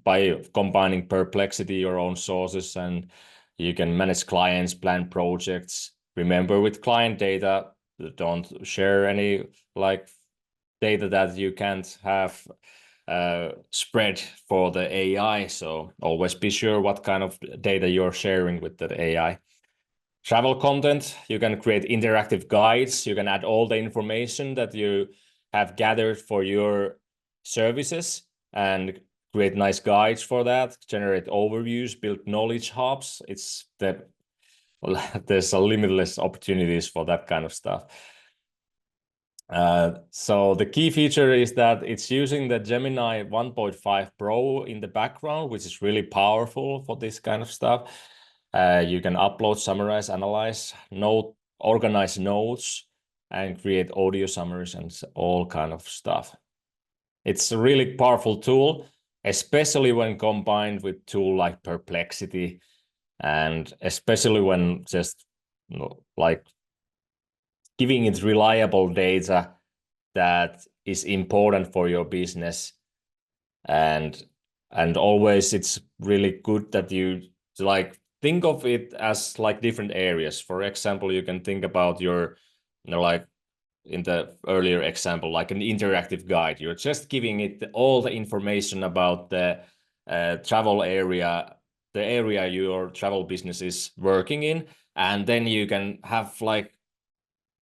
by combining Perplexity, your own sources, and you can manage clients, plan projects. Remember, with client data, don't share any data that you can't have spread for the AI. So always be sure what kind of data you're sharing with the AI. Travel content, you can create interactive guides. You can add all the information that you have gathered for your services and create nice guides for that, generate overviews, build knowledge hubs. There's a limitless opportunities for that kind of stuff. So the key feature is that it's using the Gemini 1.5 Pro in the background, which is really powerful for this kind of stuff. You can upload, summarize, analyze, organize notes, and create audio summaries and all kind of stuff. It's a really powerful tool, especially when combined with tool like Perplexity, and especially when just giving it reliable data that is important for your business. And always it's really good that you think of it as different areas. For example, you can think about your, in the earlier example, like an interactive guide. You're just giving it all the information about the travel area, the area your travel business is working in. And then you can have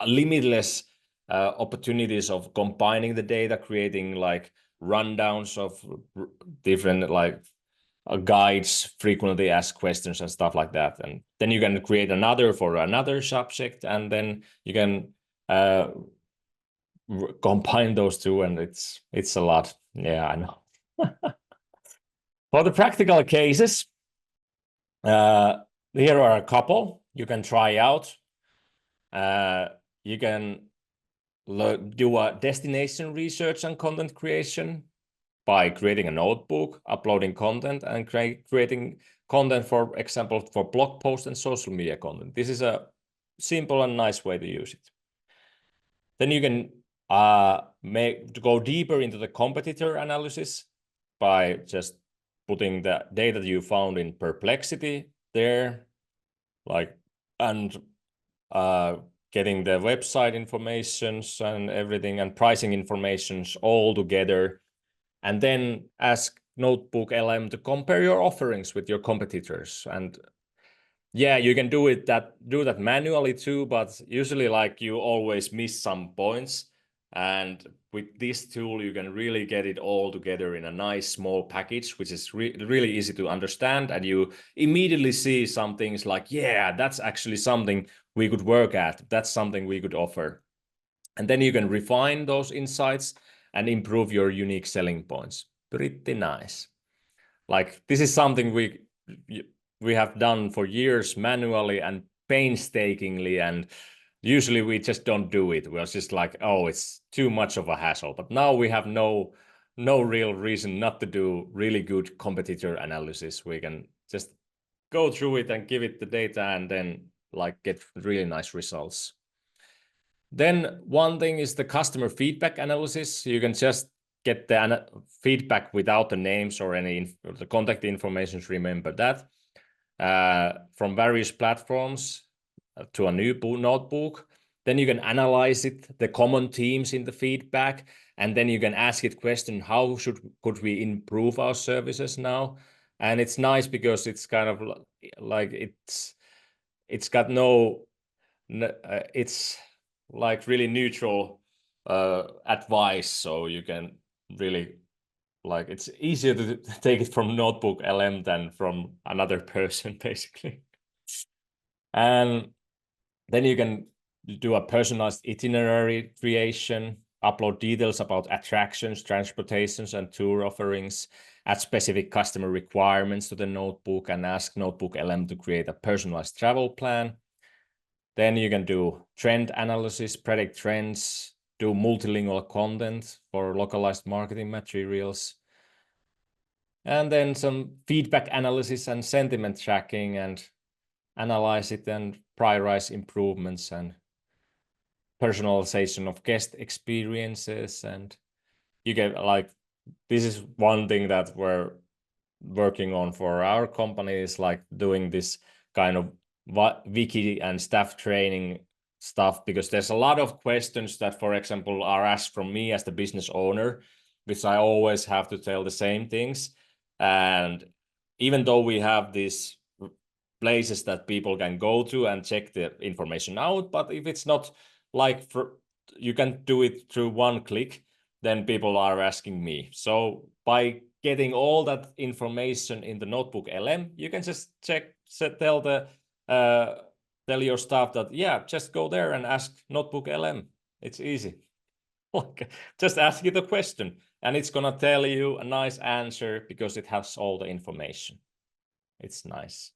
limitless opportunities of combining the data, creating rundowns of different guides, frequently asked questions and stuff like that. And then you can create another for another subject, and then you can combine those two, and it's a lot. Yeah, I know. For the practical cases, here are a couple you can try out. You can do a destination research and content creation by creating a notebook, uploading content, and creating content, for example, for blog posts and social media content. This is a simple and nice way to use it. Then you can go deeper into the competitor analysis by just putting the data that you found in Perplexity there, and getting the website informations and everything and pricing informations all together, and then ask Notebook LM to compare your offerings with your competitors. And yeah, you can do that manually too, but usually you always miss some points. And with this tool, you can really get it all together in a nice small package, which is really easy to understand. And you immediately see some things like, yeah, that's actually something we could work at. That's something we could offer. And then you can refine those insights and improve your unique selling points. Pretty nice. This is something we have done for years manually and painstakingly, and usually we just don't do it. We're just oh, it's too much of a hassle. But now we have no real reason not to do really good competitor analysis. We can just go through it and give it the data, and then get really nice results. Then one thing is the customer feedback analysis. You can just get the feedback without the names or the contact information. Remember that from various platforms to a new notebook. Then you can analyze it, the common themes in the feedback, and then you can ask it question: how could we improve our services now? And it's nice because it's kind of it's got no, it's really neutral advice, so you can really, like, it's easier to take it from Notebook LM than from another person, basically. And then you can do a personalized itinerary creation, upload details about attractions, transportations, and tour offerings, add specific customer requirements to the notebook, and ask Notebook LM to create a personalized travel plan. Then you can do trend analysis, predict trends, do multilingual content for localized marketing materials, and then some feedback analysis and sentiment tracking, and analyze it and prioritize improvements and personalization of guest experiences. And you get, like, this is one thing that we're working on for our company, is like doing this kind of wiki and staff training stuff, because there's a lot of questions that, for example, are asked from me as the business owner, which I always have to tell the same things. And even though we have these places that people can go to and check the information out, but if it's not like you can do it through one click, then people are asking me. So by getting all that information in the Notebook LM, you can just tell your staff that, yeah, just go there and ask Notebook LM. It's easy. Like, just ask it a question, and it's gonna tell you a nice answer because it has all the information. It's nice.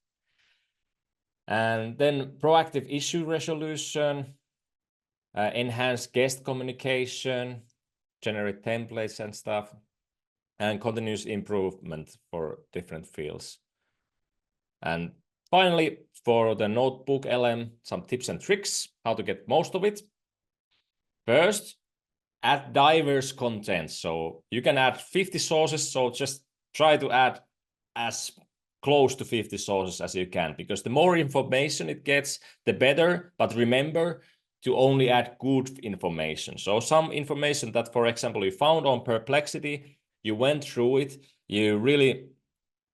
And then proactive issue resolution, enhance guest communication, generate templates and stuff, and continuous improvement for different fields. And finally, for the Notebook LM, some tips and tricks how to get most of it. First, add diverse content. So you can add 50 sources, so just try to add as close to 50 sources as you can, because the more information it gets, the better. But remember to only add good information. So some information that, for example, you found on Perplexity, you went through it, you really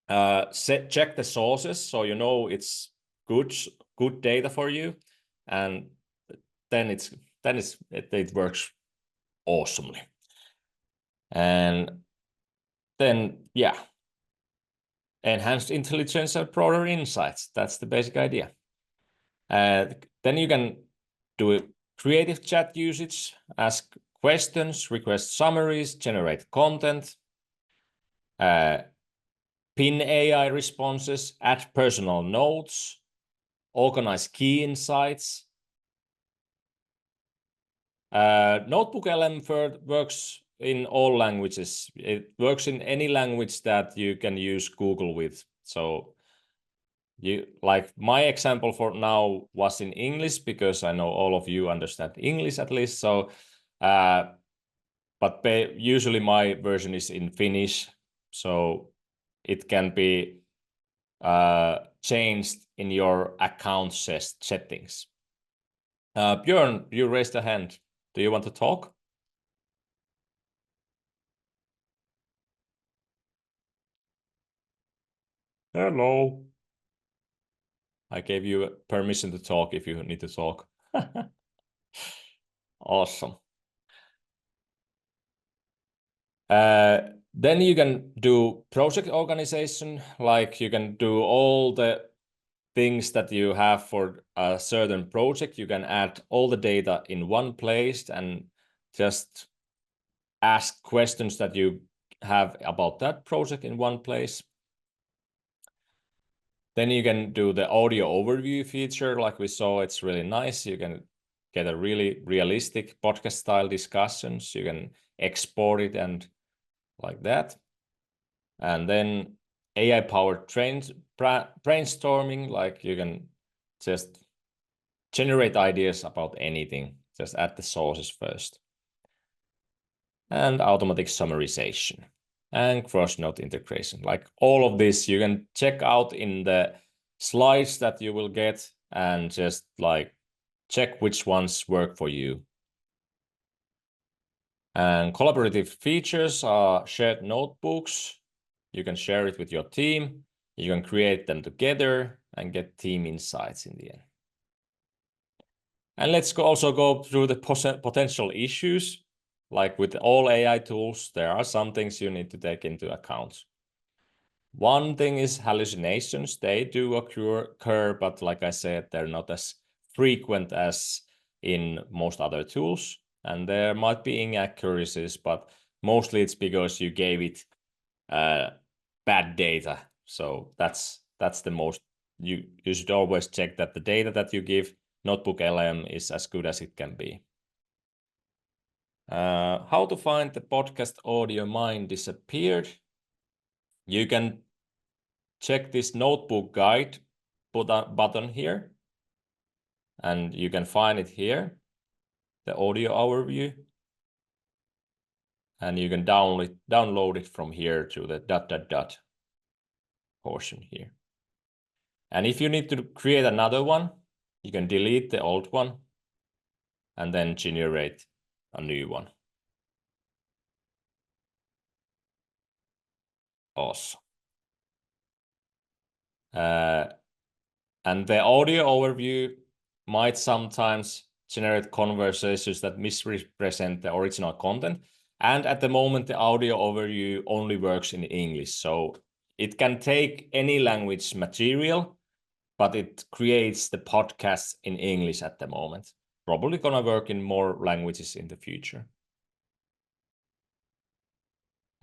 check the sources, so you know it's good data for you, and then it works awesomely. And then, yeah, enhanced intelligence and broader insights. That's the basic idea. Then you can do creative chat usage, ask questions, request summaries, generate content, pin AI responses, add personal notes, organize key insights. Notebook LM works in all languages. It works in any language that you can use Google with. So like my example for now was in English, because I know all of you understand English at least. So, but usually my version is in Finnish, so it can be changed in your account settings. Björn, you raised a hand. Do you want to talk? Hello. I gave you permission to talk if you need to talk. Awesome. Then you can do project organization, like you can do all the things that you have for a certain project. You can add all the data in one place and just ask questions that you have about that project in one place. Then you can do the audio overview feature, like we saw. It's really nice. You can get a really realistic podcast style discussions. You can export it and like that. And then AI powered brainstorming, like you can just generate ideas about anything, just add the sources first. And automatic summarization and cross-note integration. Like all of this you can check out in the slides that you will get, and just like check which ones work for you. And collaborative features are shared notebooks. You can share it with your team. You can create them together and get team insights in the end. And let's also go through the potential issues. like with all AI tools, there are some things you need to take into account. One thing is hallucinations. They do occur, but like I said, they're not as frequent as in most other tools. And there might be inaccuracies, but mostly it's because you gave it bad data. So that's the most, you should always check that the data that you give Notebook LM is as good as it can be. How to find the podcast audio mine disappeared. You can check this notebook guide button here, and you can find it here, the audio overview, and you can download it from here to the ... portion here. And if you need to create another one, you can delete the old one and then generate a new one. Awesome. And the audio overview might sometimes generate conversations that misrepresent the original content. And at the moment, the audio overview only works in English. So it can take any language material, but it creates the podcast in English at the moment. Probably gonna work in more languages in the future.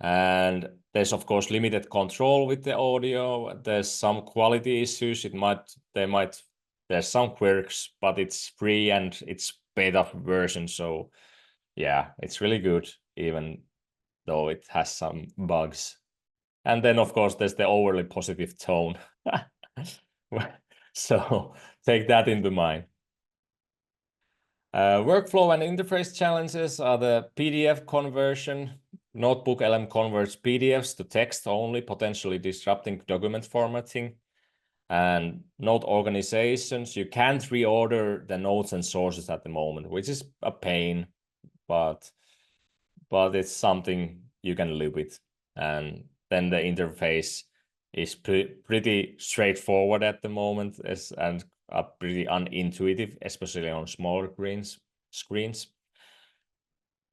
And there's of course limited control with the audio. There's some quality issues. There's some quirks, but it's free and it's beta version. So yeah, it's really good, even though it has some bugs. And then of course there's the overly positive tone. So take that into mind. Workflow and interface challenges are the PDF conversion. Notebook LM converts PDFs to text only, potentially disrupting document formatting. And note organizations, you can't reorder the notes and sources at the moment, which is a pain, but it's something you can live with. And then the interface is pretty straightforward at the moment and pretty unintuitive, especially on smaller screens.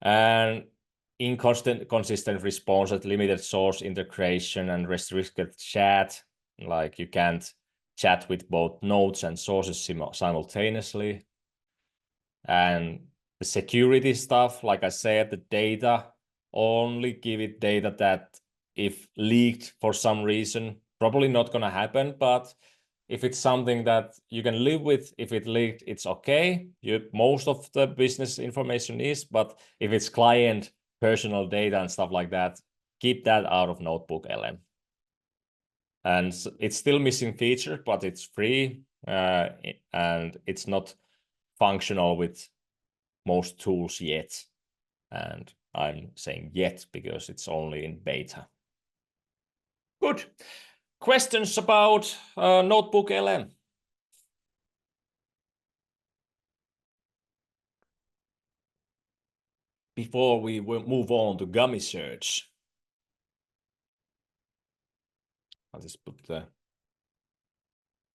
And inconsistent response at limited source integration and restricted chat. Like you can't chat with both notes and sources simultaneously. And the security stuff, like I said, the data, only give it data that if leaked for some reason, probably not going to happen, but if it's something that you can live with, if it leaked, it's okay. Most of the business information is, but if it's client personal data and stuff like that, keep that out of Notebook LM. And it's still missing features, but it's free and it's not functional with most tools yet. And I'm saying yet because it's only in beta. Good. Questions about Notebook LM? Before we will move on to Gummy Search. I'll just put the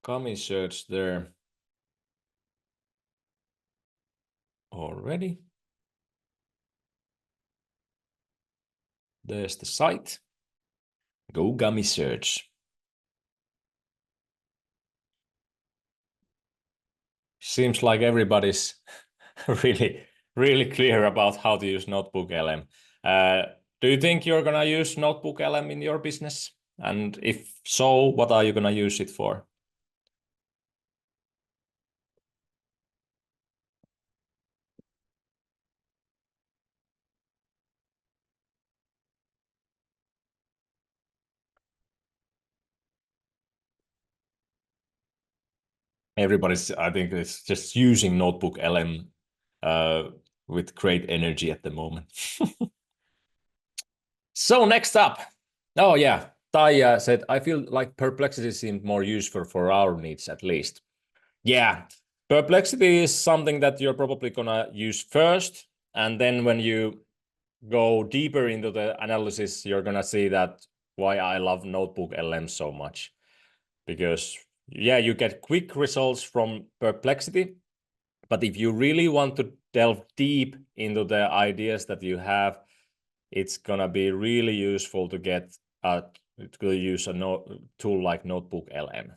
Gummy Search there already. There's the site. Go Gummy Search. Seems like everybody's really clear about how to use Notebook LM. Do you think you're gonna use Notebook LM in your business? And if so, what are you gonna use it for? Everybody's, I think, is just using Notebook LM with great energy at the moment. So next up, oh yeah, Taya said, I feel like Perplexity seemed more useful for our needs at least. Yeah, Perplexity is something that you're probably gonna use first, and then when you go deeper into the analysis, you're gonna see that why I love Notebook LM so much. Because yeah, you get quick results from Perplexity, but if you really want to delve deep into the ideas that you have, it's gonna be really useful to use a tool like Notebook LM.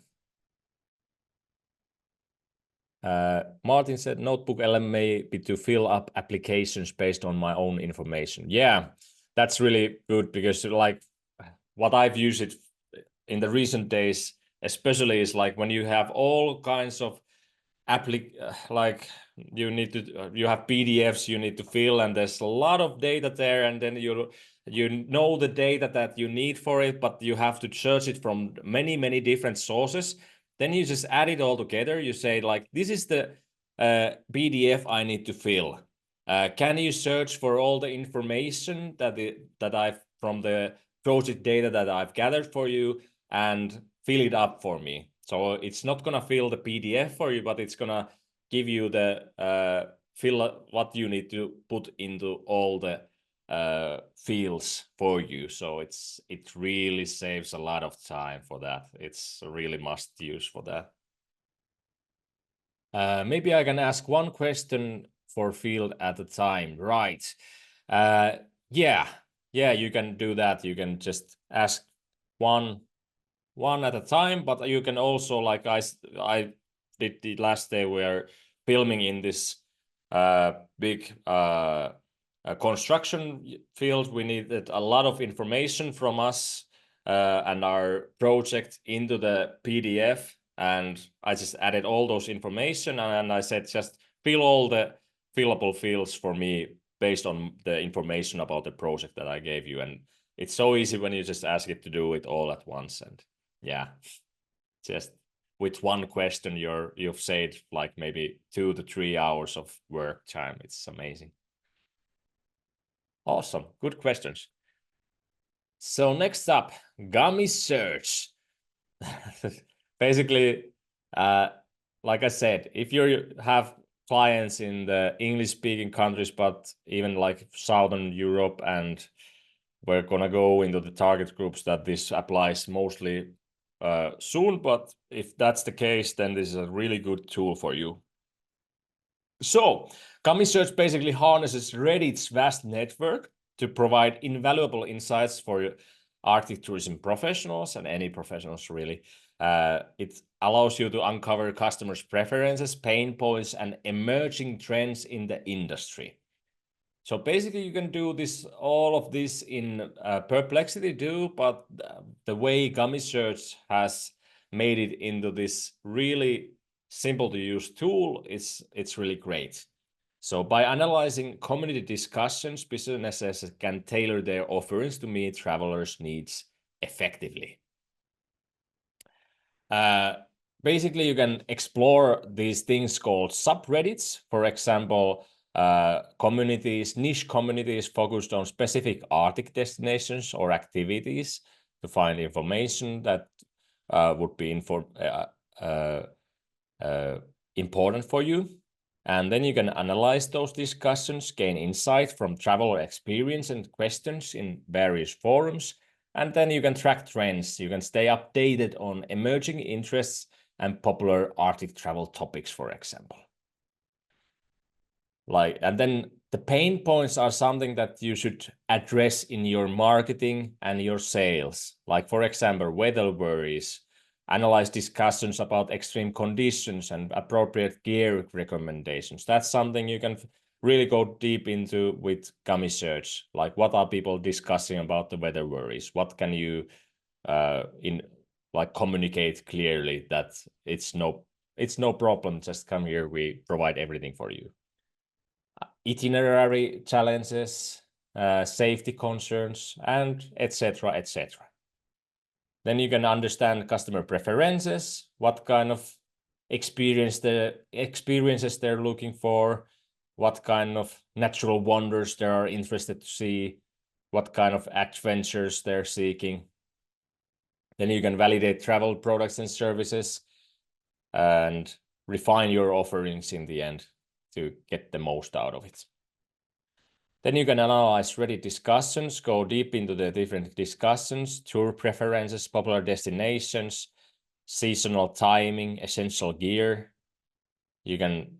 Martin said Notebook LM may be to fill up applications based on my own information. Yeah, that's really good, because like what I've used it in the recent days, especially, is like when you have all kinds of like you have PDFs you need to fill, and there's a lot of data there, and then you know the data that you need for it, but you have to search it from many different sources. Then you just add it all together. You say like, this is the PDF I need to fill. Can you search for all the information that I've from the project data that I've gathered for you and fill it up for me? So it's not gonna fill the PDF for you, but it's gonna give you the fill what you need to put into all the fields for you. So it really saves a lot of time for that. It's a really must use for that. Maybe I can ask one question for field at a time, right? Yeah, you can do that. You can just ask one at a time, but you can also, like I did the last day, we're filming in this big construction field. We needed a lot of information from us and our project into the PDF, and I just added all those information, and I said just fill all the fillable fields for me based on the information about the project that I gave you. And it's so easy when you just ask it to do it all at once. And yeah, just with one question you've saved like maybe 2 to 3 hours of work time. It's amazing. Awesome, good questions. So next up, Gummy Search. Basically, like I said, if you have clients in the English-speaking countries, but even like Southern Europe, and we're gonna go into the target groups that this applies mostly soon, but if that's the case, then this is a really good tool for you. So Gummy Search basically harnesses Reddit's vast network to provide invaluable insights for Arctic tourism professionals, and any professionals really. It allows you to uncover customers' preferences, pain points, and emerging trends in the industry. So basically you can do all of this in Perplexity too, but the way Gummy Search has made it into this really simple to use tool, it's really great. So by analyzing community discussions, businesses can tailor their offerings to meet travelers' needs effectively. Basically, you can explore these things called subreddits. For example, niche communities focused on specific Arctic destinations or activities to find information that would be important for you. And then you can analyze those discussions, gain insight from traveler experience and questions in various forums, and then you can track trends. You can stay updated on emerging interests and popular Arctic travel topics, for example. And then the pain points are something that you should address in your marketing and your sales. Like, for example, weather worries, analyze discussions about extreme conditions and appropriate gear recommendations. That's something you can really go deep into with Gummy Search. Like, what are people discussing about the weather worries? What can you communicate clearly that it's no problem, just come here, we provide everything for you. Itinerary challenges, safety concerns, and etc. etc. Then you can understand customer preferences, what kind of experiences they're looking for, what kind of natural wonders they are interested to see, what kind of adventures they're seeking. Then you can validate travel products and services and refine your offerings in the end to get the most out of it. Then you can analyze Reddit discussions, go deep into the different discussions, tour preferences, popular destinations, seasonal timing, essential gear. You can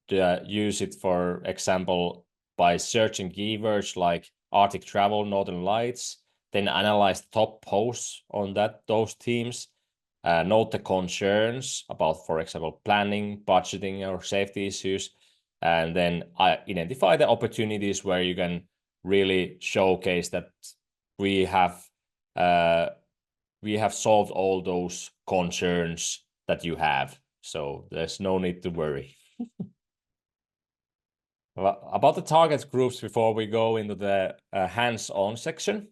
use it, for example, by searching keywords like Arctic travel, Northern Lights, then analyze the top posts on those themes, note the concerns about, for example, planning, budgeting, or safety issues, and then identify the opportunities where you can really showcase that we have solved all those concerns that you have. So there's no need to worry. Well, about the target groups before we go into the hands-on section.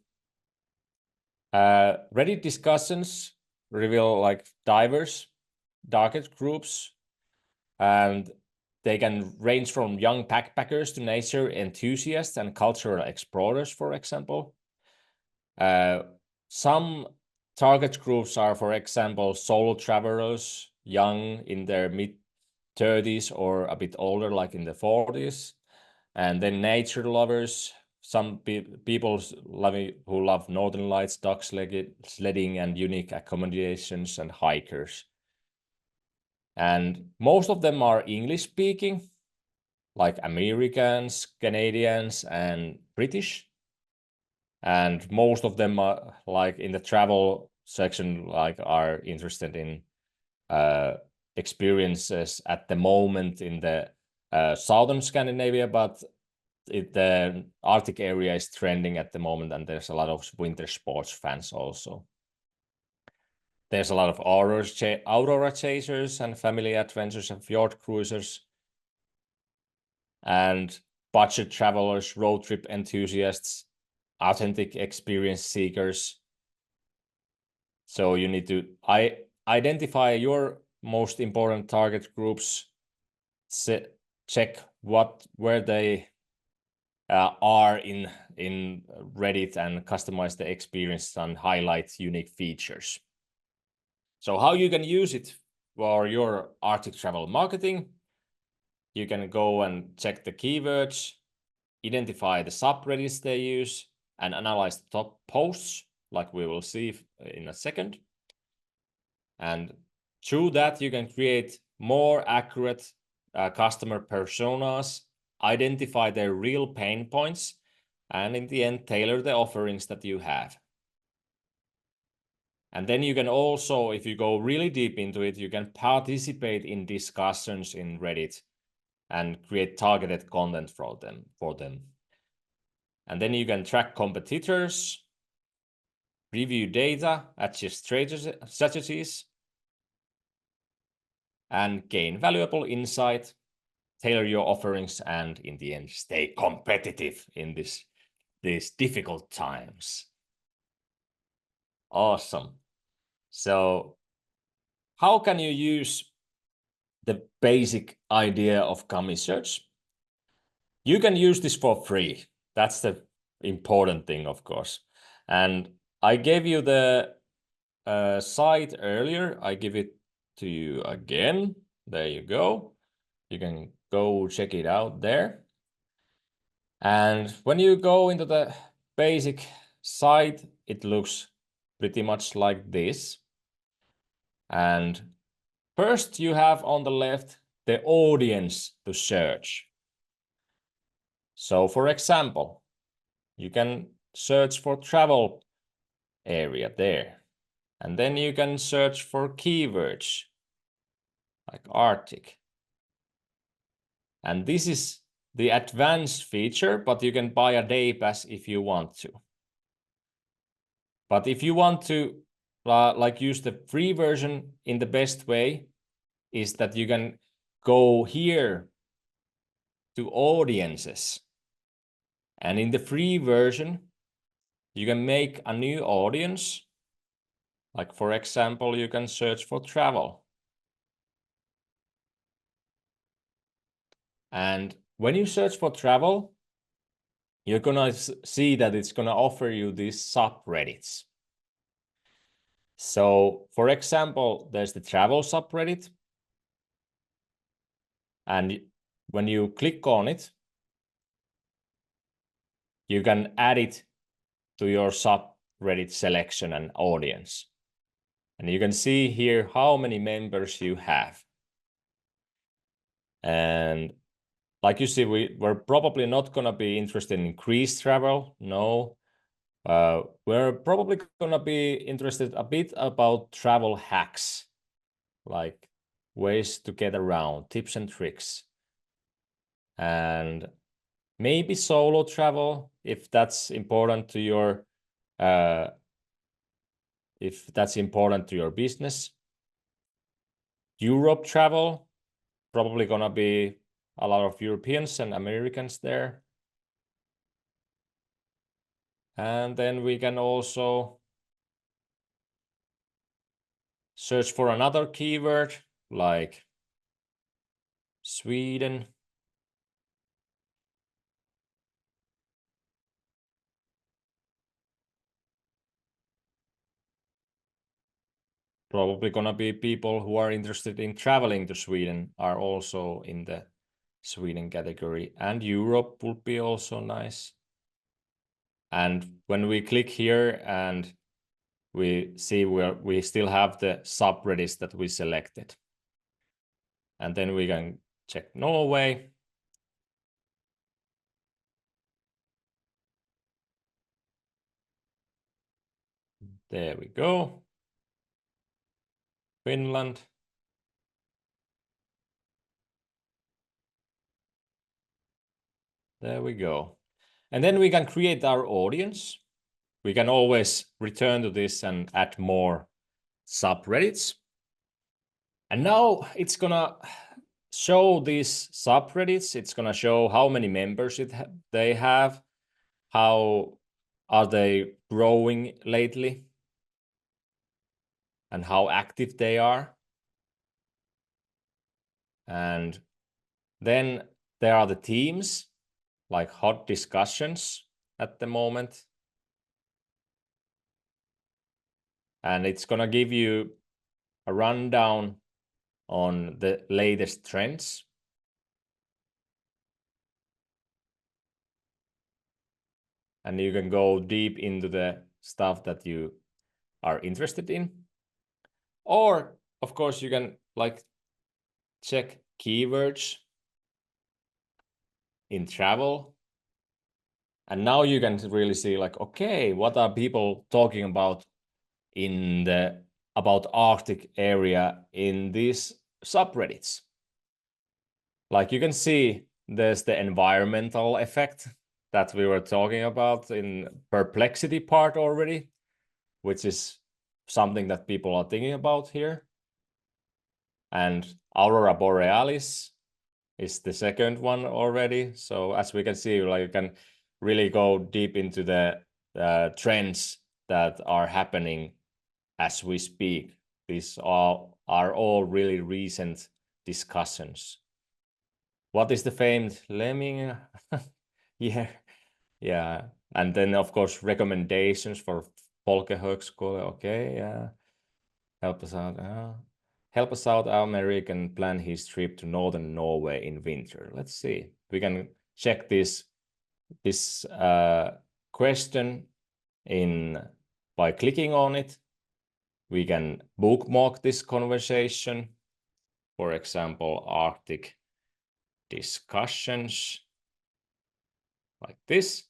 Reddit discussions reveal like diverse target groups, and they can range from young backpackers to nature enthusiasts and cultural explorers, for example. Some target groups are, for example, solo travelers, young in their mid-30s or a bit older, like in the 40s. And then nature lovers, some people who love Northern Lights, dog sledding, and unique accommodations, and hikers. And most of them are English speaking, like Americans, Canadians, and British. And most of them are like in the travel section, like are interested in experiences at the moment in the southern Scandinavia, but the Arctic area is trending at the moment, and there's a lot of winter sports fans also. There's a lot of aurora chasers and family adventures and fjord cruisers, and budget travelers, road trip enthusiasts, authentic experience seekers. So you need to identify your most important target groups, check where they are in Reddit, and customize the experience and highlight unique features. So how you can use it for your Arctic travel marketing? You can go and check the keywords, identify the subreddits they use, and analyze the top posts, like we will see in a second. And through that, you can create more accurate customer personas, identify their real pain points, and in the end, tailor the offerings that you have. And then you can also, if you go really deep into it, you can participate in discussions in Reddit and create targeted content for them. And then you can track competitors, review data, adjust strategies, and gain valuable insight, tailor your offerings, and in the end, stay competitive in these difficult times. Awesome. So how can you use the basic idea of Gummy Search? You can use this for free. That's the important thing, of course. And I gave you the site earlier. I give it to you again. There you go. You can go check it out there. And when you go into the basic site, it looks pretty much like this. And first you have on the left the audience to search. So for example, you can search for travel area there. And then you can search for keywords like Arctic. And this is the advanced feature, but you can buy a day pass if you want to. But if you want to use the free version in the best way, is that you can go here to audiences. And in the free version, you can make a new audience. Like for example, you can search for travel. And when you search for travel, you're gonna see that it's gonna offer you these subreddits. So for example, there's the travel subreddit. And when you click on it, you can add it to your subreddit selection and audience. And you can see here how many members you have. And like you see, we're probably not going to be interested in increased travel. No. We're probably going to be interested a bit about travel hacks, like ways to get around, tips and tricks. And maybe solo travel, if that's important to your business. Europe travel, probably gonna be a lot of Europeans and Americans there. And then we can also search for another keyword like Sweden. Probably gonna be people who are interested in traveling to Sweden are also in the Sweden category, and Europe would be also nice. And when we click here and we see where we still have the subreddits that we selected. And then we can check Norway. There we go. Finland. There we go. And then we can create our audience. We can always return to this and add more subreddits. And now it's gonna show these subreddits. It's gonna show how many members they have, how are they growing lately, and how active they are. And then there are the themes, like hot discussions at the moment. And it's gonna give you a rundown on the latest trends. And you can go deep into the stuff that you are interested in. Or, of course, you can like check keywords in travel. And now you can really see like, okay, what are people talking about in the about Arctic area in these subreddits? Like you can see there's the environmental effect that we were talking about in Perplexity part already, which is something that people are thinking about here. And Aurora Borealis is the second one already. So as we can see, like you can really go deep into the trends that are happening as we speak. These are all really recent discussions. What is the famed lemming? Yeah. And then, of course, recommendations for Folkehögskola. Okay, yeah. Help us out. Help us out, American plan his trip to northern Norway in winter. Let's see. We can check this question by clicking on it. We can bookmark this conversation. For example, Arctic discussions like this.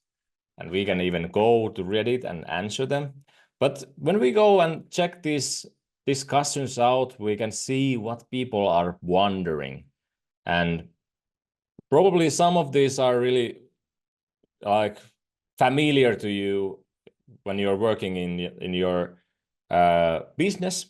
And we can even go to Reddit and answer them. But when we go and check these discussions out, we can see what people are wondering. And probably some of these are really like familiar to you when you're working in your business.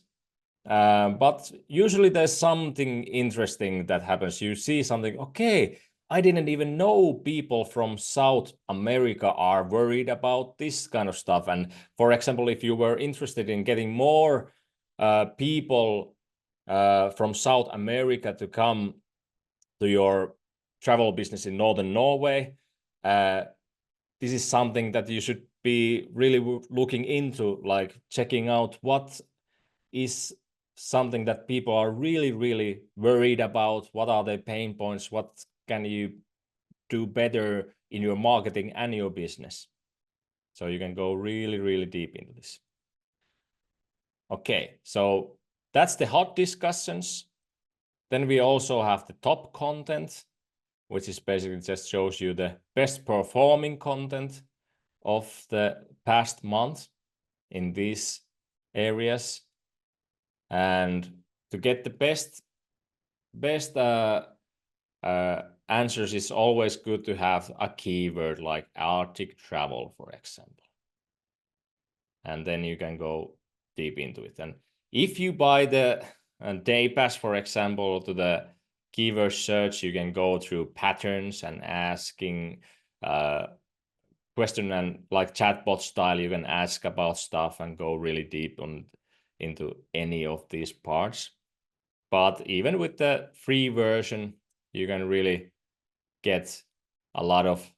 But usually there's something interesting that happens. You see something, okay, I didn't even know people from South America are worried about this kind of stuff. And for example, if you were interested in getting more people from South America to come to your travel business in Northern Norway, this is something that you should be really looking into, like checking out what is something that people are really, really worried about. What are their pain points? What can you do better in your marketing and your business? So you can go really, really deep into this. Okay, so that's the hot discussions. Then we also have the top content, which is basically just shows you the best performing content of the past month in these areas. And to get the best answers, is always good to have a keyword like Arctic travel, for example. And then you can go deep into it. And if you buy the day pass, for example, to the keyword search, you can go through patterns and asking question, and like chatbot style, you can ask about stuff and go really deep into any of these parts. But even with the free version, you can really get a lot of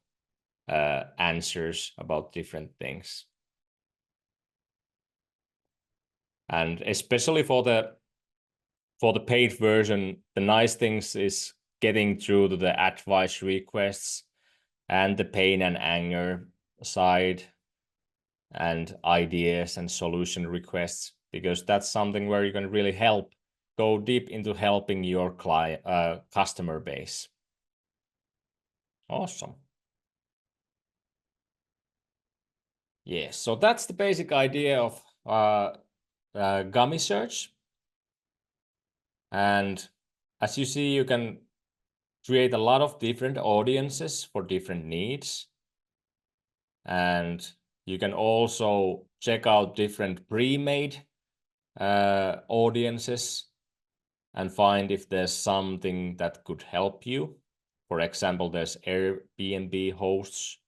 answers about different things. And especially for the paid version, the nice things is getting through to the advice requests and the pain and anger side and ideas and solution requests, because that's something where you can really go deep into helping your customer base. Awesome. Yes, so that's the basic idea of Gummy Search. And as you see, you can create a lot of different audiences for different needs. And you can also check out different pre-made audiences and find if there's something that could help you. For example, there's Airbnb hosts,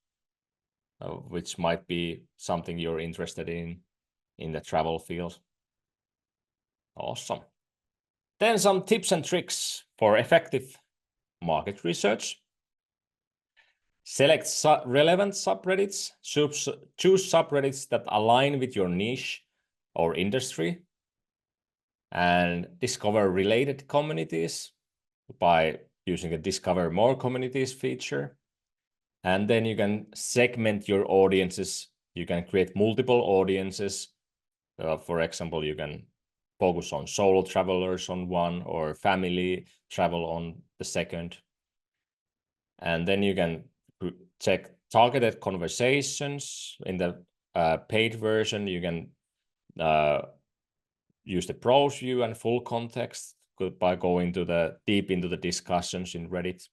which might be something you're interested in the travel field. Awesome. Then some tips and tricks for effective market research. Select relevant subreddits. Choose subreddits that align with your niche or industry, and discover related communities by using the Discover More Communities feature. And then you can segment your audiences. You can create multiple audiences. For example, you can focus on solo travelers on one, or family travel on the second. And then you can check targeted conversations. In the paid version, you can use the browse view and full context by going deep into the discussions in Reddit.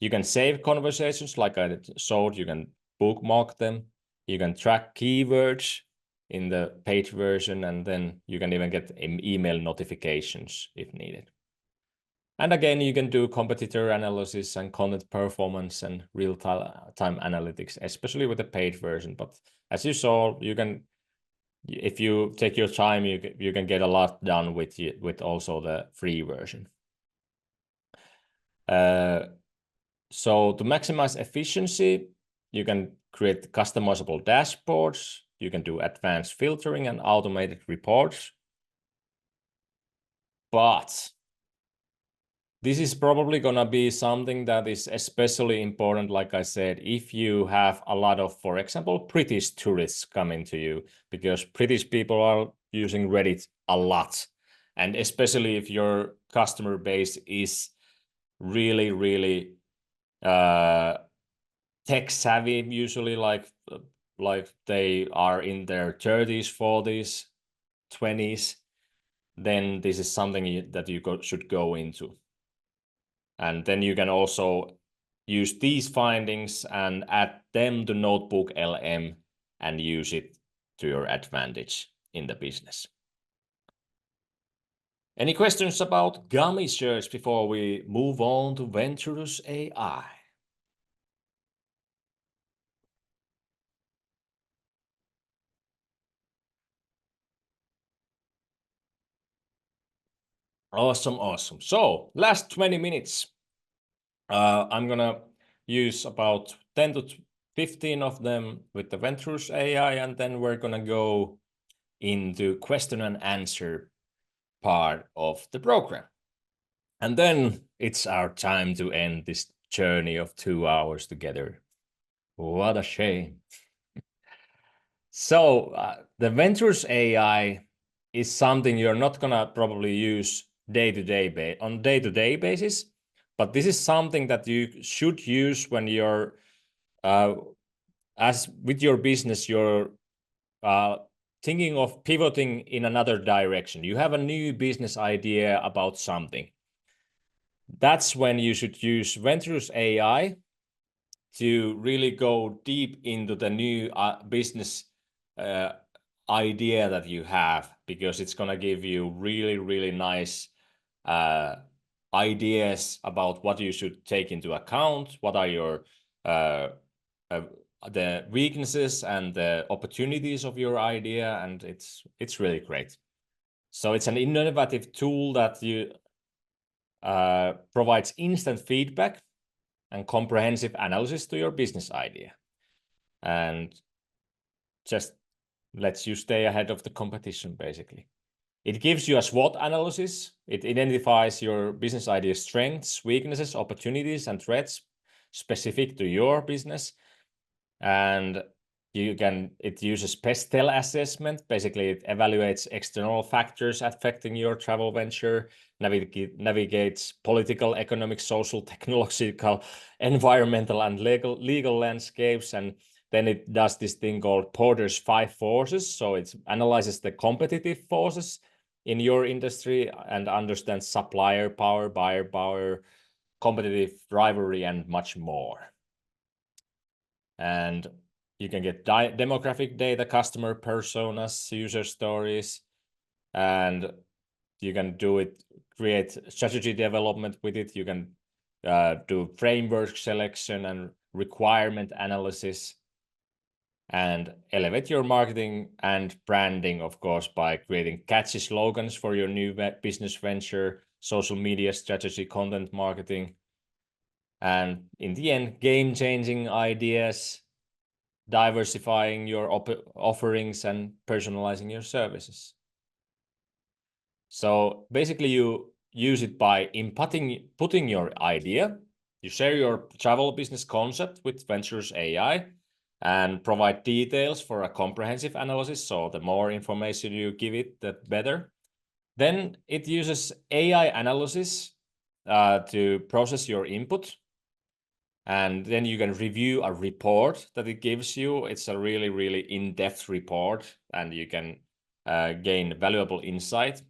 You can save conversations like I showed. You can bookmark them. You can track keywords in the paid version, and then you can even get email notifications if needed. And again, you can do competitor analysis and content performance and real-time analytics, especially with the paid version. But as you saw, you can, if you take your time, you can get a lot done with also the free version. So to maximize efficiency, you can create customizable dashboards. You can do advanced filtering and automated reports. But this is probably going to be something that is especially important, like I said, if you have a lot of, for example, British tourists coming to you, because British people are using Reddit a lot. And especially if your customer base is really, really tech savvy, usually like they are in their 30s, 40s, 20s, then this is something that you should go into. And then you can also use these findings and add them to Notebook LM and use it to your advantage in the business. Any questions about Gummy Search before we move on to VenturusAI? Awesome, awesome. So last 20 minutes, I'm gonna use about 10 to 15 of them with the VenturusAI, and then we're gonna go into question and answer part of the program. And then it's our time to end this journey of 2 hours together. What a shame. So the VenturusAI is something you're not gonna probably use day-to-day basis. But this is something that you should use when you're as with your business, you're thinking of pivoting in another direction. You have a new business idea about something. That's when you should use VenturusAI to really go deep into the new business idea that you have, because it's going to give you really, really nice ideas about what you should take into account, what are your the weaknesses and the opportunities of your idea, and it's really great. So it's an innovative tool that you provides instant feedback and comprehensive analysis to your business idea, and just lets you stay ahead of the competition, basically. It gives you a SWOT analysis. It identifies your business idea's strengths, weaknesses, opportunities, and threats specific to your business. And it uses PESTEL assessment. Basically, it evaluates external factors affecting your travel venture, navigates political, economic, social, technological, environmental, and legal landscapes. And then it does this thing called Porter's 5 forces. So it analyzes the competitive forces in your industry and understands supplier power, buyer power, competitive rivalry, and much more. And you can get demographic data, customer personas, user stories, and you can create strategy development with it. You can do framework selection and requirement analysis, and elevate your marketing and branding, of course, by creating catchy slogans for your new business venture, social media strategy, content marketing, and in the end, game-changing ideas, diversifying your offerings, and personalizing your services. So basically, you use it by putting your idea. You share your travel business concept with VenturusAI and provide details for a comprehensive analysis. So the more information you give it, the better. Then it uses AI analysis to process your input. And then you can review a report that it gives you. It's a really, really in-depth report, and you can gain valuable insight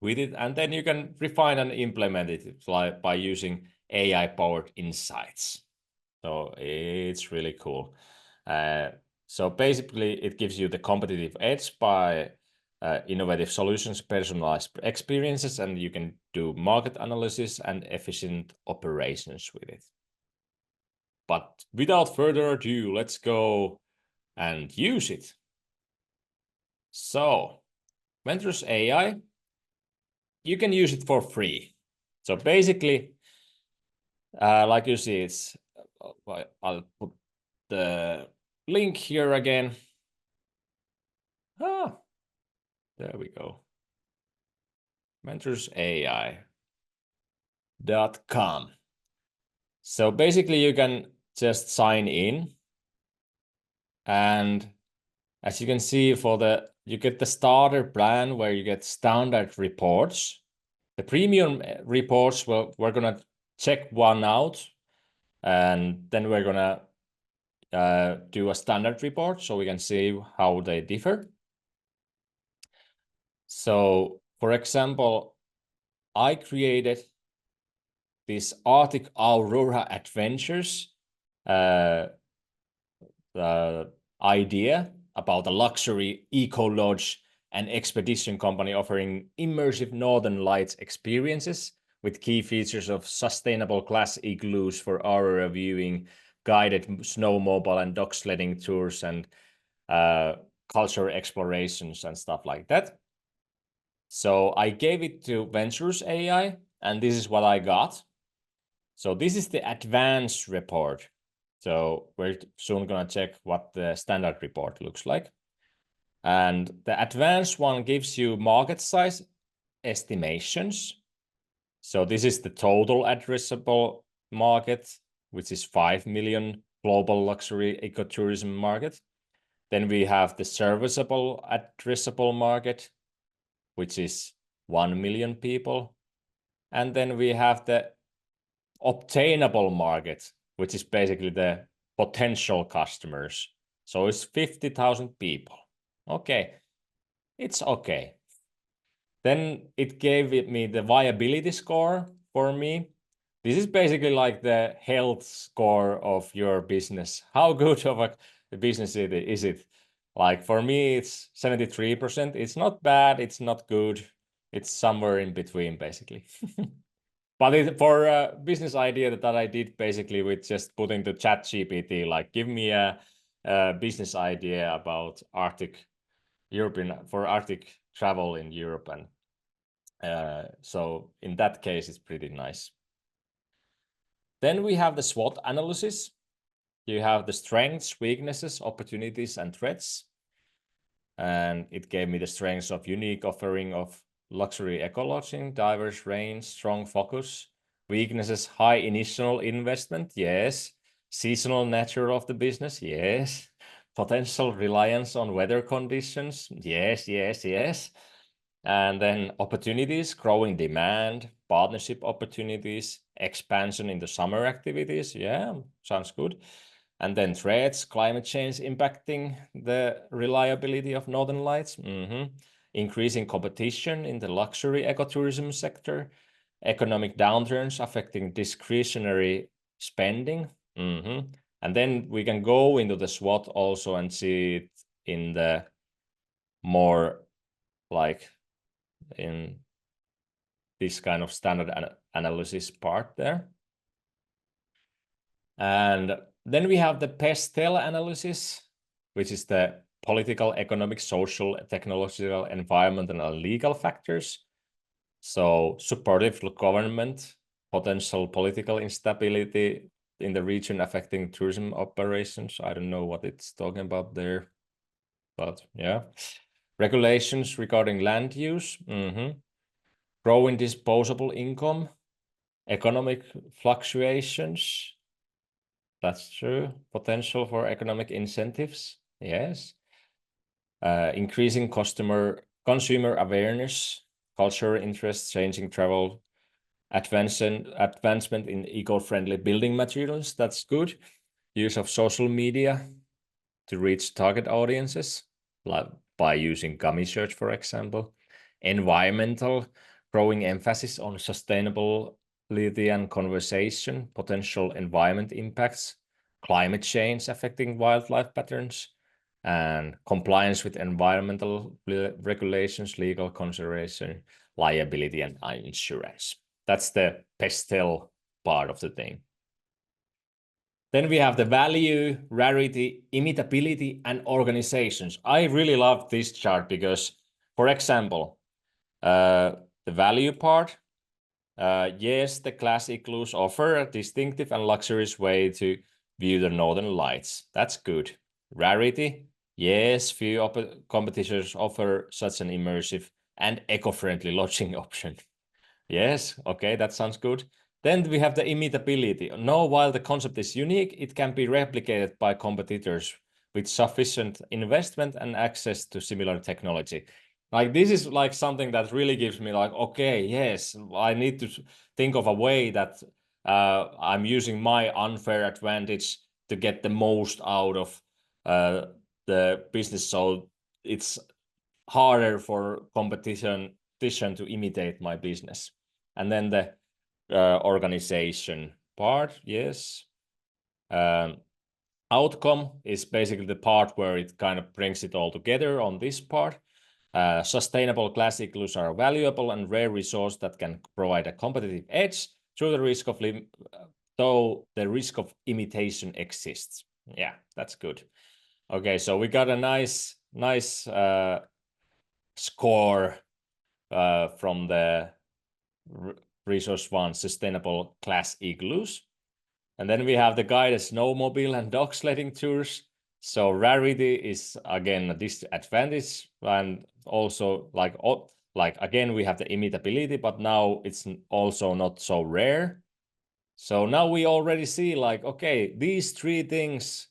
with it. And then you can refine and implement it by using AI-powered insights. So it's really cool. So basically, it gives you the competitive edge by innovative solutions, personalized experiences, and you can do market analysis and efficient operations with it. But without further ado, let's go and use it. So, VenturusAI, you can use it for free. So basically, like you see, I'll put the link here again. There we go. VenturusAI.com. So basically, you can just sign in, and as you can see, you get the starter plan where you get standard reports. The premium reports, well, we're gonna check one out, and then we're gonna do a standard report so we can see how they differ. So, for example, I created this Arctic Aurora Adventures idea about a luxury eco-lodge and expedition company offering immersive Northern Lights experiences with key features of sustainable glass igloos for aurora viewing, guided snowmobile and dog sledding tours, and cultural explorations and stuff like that. So I gave it to VenturusAI, and this is what I got. So this is the advanced report. So we're soon going to check what the standard report looks like. And the advanced one gives you market size estimations. So this is the total addressable market, which is 5 million global luxury ecotourism market. Then we have the serviceable addressable market, which is 1 million people. And then we have the obtainable market, which is basically the potential customers. So it's 50,000 people. Okay, it's okay. Then it gave me the viability score for me. This is basically like the health score of your business. How good of a business is it? Like for me, it's 73%. It's not bad. It's not good. It's somewhere in between, basically. But for a business idea that I did basically with just putting the chat GPT, like give me a business idea about Arctic travel in Europe. And so in that case, it's pretty nice. Then we have the SWOT analysis. You have the strengths, weaknesses, opportunities, and threats. And it gave me the strengths of unique offering of luxury eco-lodging, diverse range, strong focus. Weaknesses, high initial investment, yes. Seasonal nature of the business, yes. Potential reliance on weather conditions, yes, yes, yes. And then opportunities, growing demand, partnership opportunities, expansion in the summer activities, yeah, sounds good. And then threats, climate change impacting the reliability of Northern Lights, increasing competition in the luxury ecotourism sector, economic downturns affecting discretionary spending. And then we can go into the SWOT also and see it in the more like in this kind of standard analysis part there. And then we have the PESTEL analysis, which is the political, economic, social, technological, environmental, and legal factors. So supportive government, potential political instability in the region affecting tourism operations. I don't know what it's talking about there, but yeah. Regulations regarding land use, growing disposable income, economic fluctuations. That's true. Potential for economic incentives, yes. Increasing consumer awareness, cultural interest, changing travel, advancement in eco-friendly building materials. That's good. Use of social media to reach target audiences, like by using Gummy Search, for example. Environmental, growing emphasis on sustainability and conservation, potential environment impacts, climate change affecting wildlife patterns, and compliance with environmental regulations, legal consideration, liability, and insurance. That's the PESTEL part of the thing. Then we have the value, rarity, imitability, and organizations. I really love this chart because, for example, the value part, yes, the class igloos offer a distinctive and luxurious way to view the Northern Lights. That's good. Rarity, yes, few competitors offer such an immersive and eco-friendly lodging option. Yes, okay, that sounds good. Then we have the imitability. No, while the concept is unique, it can be replicated by competitors with sufficient investment and access to similar technology. Like this is like something that really gives me like, okay, yes, I need to think of a way that I'm using my unfair advantage to get the most out of the business. So it's harder for competition to imitate my business. And then the organization part, yes. Outcome is basically the part where it kind of brings it all together on this part. Sustainable class igloos are a valuable and rare resource that can provide a competitive edge through the risk of though the risk of imitation exists. Yeah, that's good. Okay, so we got a nice score from the resource one, sustainable class igloos. And then we have the guided snowmobile and dog sledding tours. So rarity is again a disadvantage, and also like again we have the imitability, but now it's also not so rare. So now we already see like, okay, these three things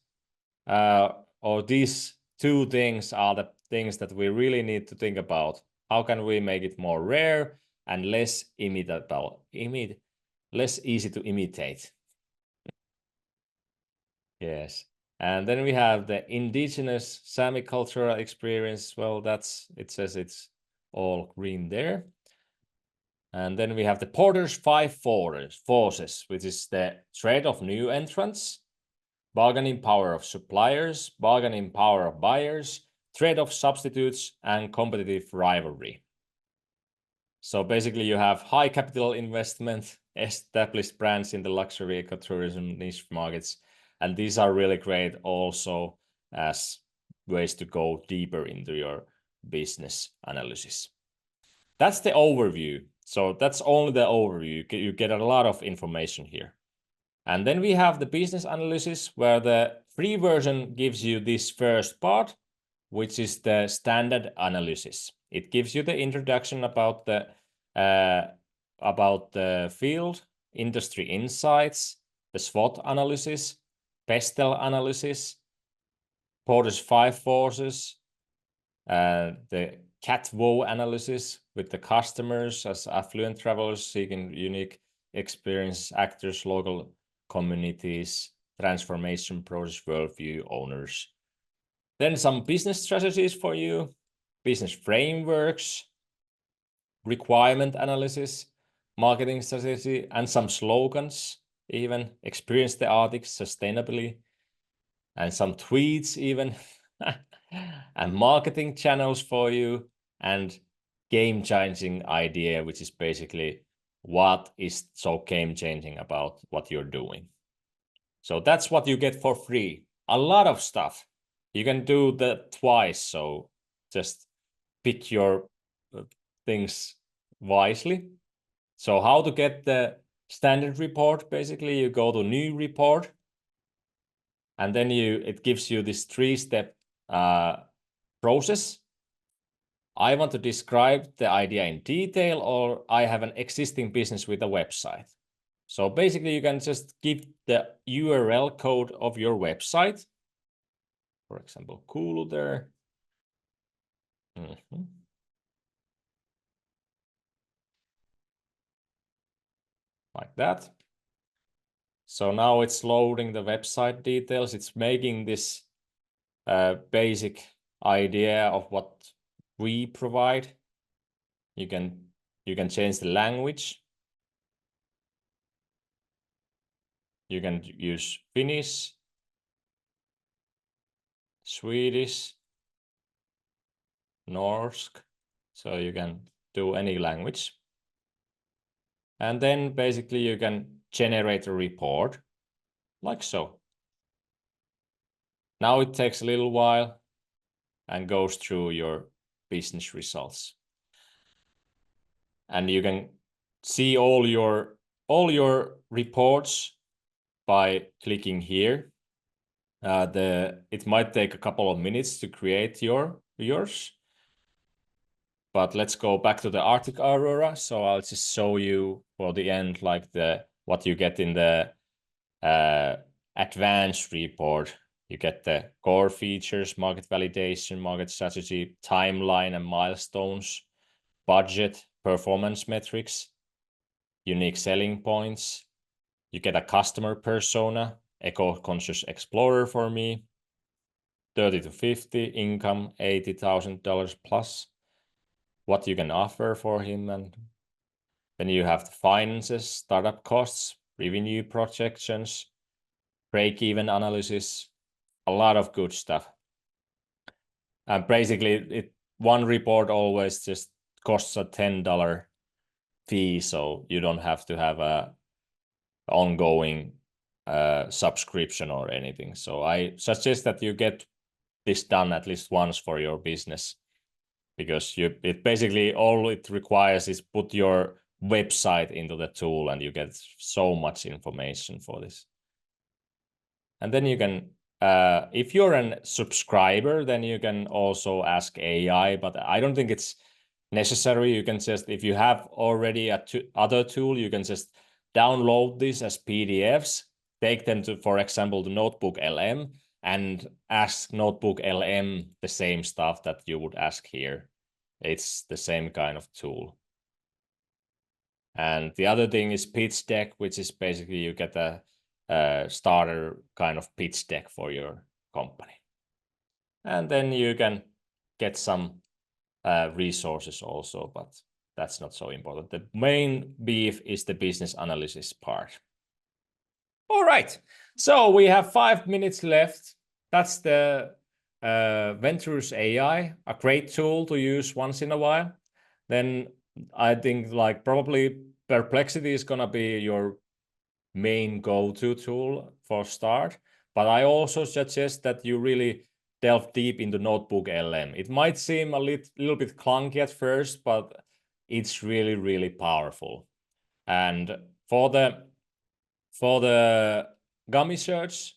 or these two things are the things that we really need to think about. How can we make it more rare and less imitable, less easy to imitate? Yes. And then we have the indigenous Sami cultural experience. Well, it says it's all green there. And then we have the Porter's five forces, which is the threat of new entrants, bargaining power of suppliers, bargaining power of buyers, threat of substitutes, and competitive rivalry. So basically you have high capital investment, established brands in the luxury ecotourism niche markets, and these are really great also as ways to go deeper into your business analysis. That's the overview. So that's only the overview. You get a lot of information here. And then we have the business analysis, where the free version gives you this first part, which is the standard analysis. It gives you the introduction about the field, industry insights, the SWOT analysis, PESTEL analysis, Porter's five forces, the CAT-WOW analysis with the customers as affluent travelers seeking unique experience, actors, local communities, transformation process, worldview owners. Then some business strategies for you, business frameworks, requirement analysis, marketing strategy, and some slogans, even experience the Arctic sustainably, and some tweets even, and marketing channels for you, and game-changing idea, which is basically what is so game-changing about what you're doing. So that's what you get for free. A lot of stuff. You can do that twice, so just pick your things wisely. So how to get the standard report? Basically, you go to new report, and then it gives you this 3-step process. I want to describe the idea in detail, or I have an existing business with a website. So basically, you can just give the URL code of your website. For example, Kulu there. Like that. So now it's loading the website details. It's making this basic idea of what we provide. You can change the language. You can use Finnish, Swedish, Norsk, so you can do any language. And then basically you can generate a report like so. Now it takes a little while and goes through your business results. And you can see all your reports by clicking here. It might take a couple of minutes to create yours. But let's go back to the Arctic Aurora. So I'll just show you for the end, like what you get in the advanced report. You get the core features, market validation, market strategy, timeline and milestones, budget, performance metrics, unique selling points. You get a customer persona, eco-conscious explorer for me, 30 to 50, income $80,000 plus, what you can offer for him. And then you have the finances, startup costs, revenue projections, break-even analysis, a lot of good stuff. And basically, one report always just costs a $10 fee, so you don't have to have a ongoing subscription or anything. So I suggest that you get this done at least once for your business, because it basically all it requires is put your website into the tool and you get so much information for this. And then you can, if you're a subscriber, then you can also ask AI, but I don't think it's necessary. You can just, if you have already a other tool, you can just download this as PDFs, take them to, for example, the Notebook LM, and ask Notebook LM the same stuff that you would ask here. It's the same kind of tool. And the other thing is pitch deck, which is basically you get a starter kind of pitch deck for your company. And then you can get some resources also, but that's not so important. The main beef is the business analysis part. All right, so we have 5 minutes left. That's the VenturusAI, a great tool to use once in a while. Then I think like probably Perplexity is gonna be your main go-to tool for start. But I also suggest that you really delve deep into Notebook LM. It might seem a little bit clunky at first, but it's really, really powerful. And for the Gummy Search,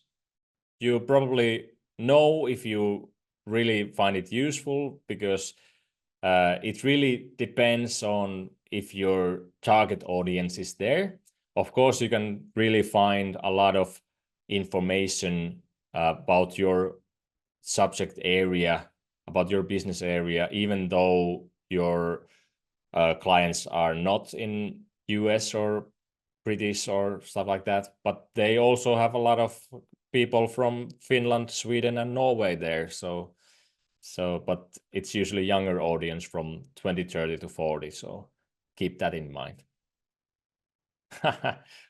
you probably know if you really find it useful, because it really depends on if your target audience is there. Of course, you can really find a lot of information about your subject area, about your business area, even though your clients are not in US or British or stuff like that, but they also have a lot of people from Finland, Sweden, and Norway there. But it's usually younger audience from 20, 30 to 40. So keep that in mind.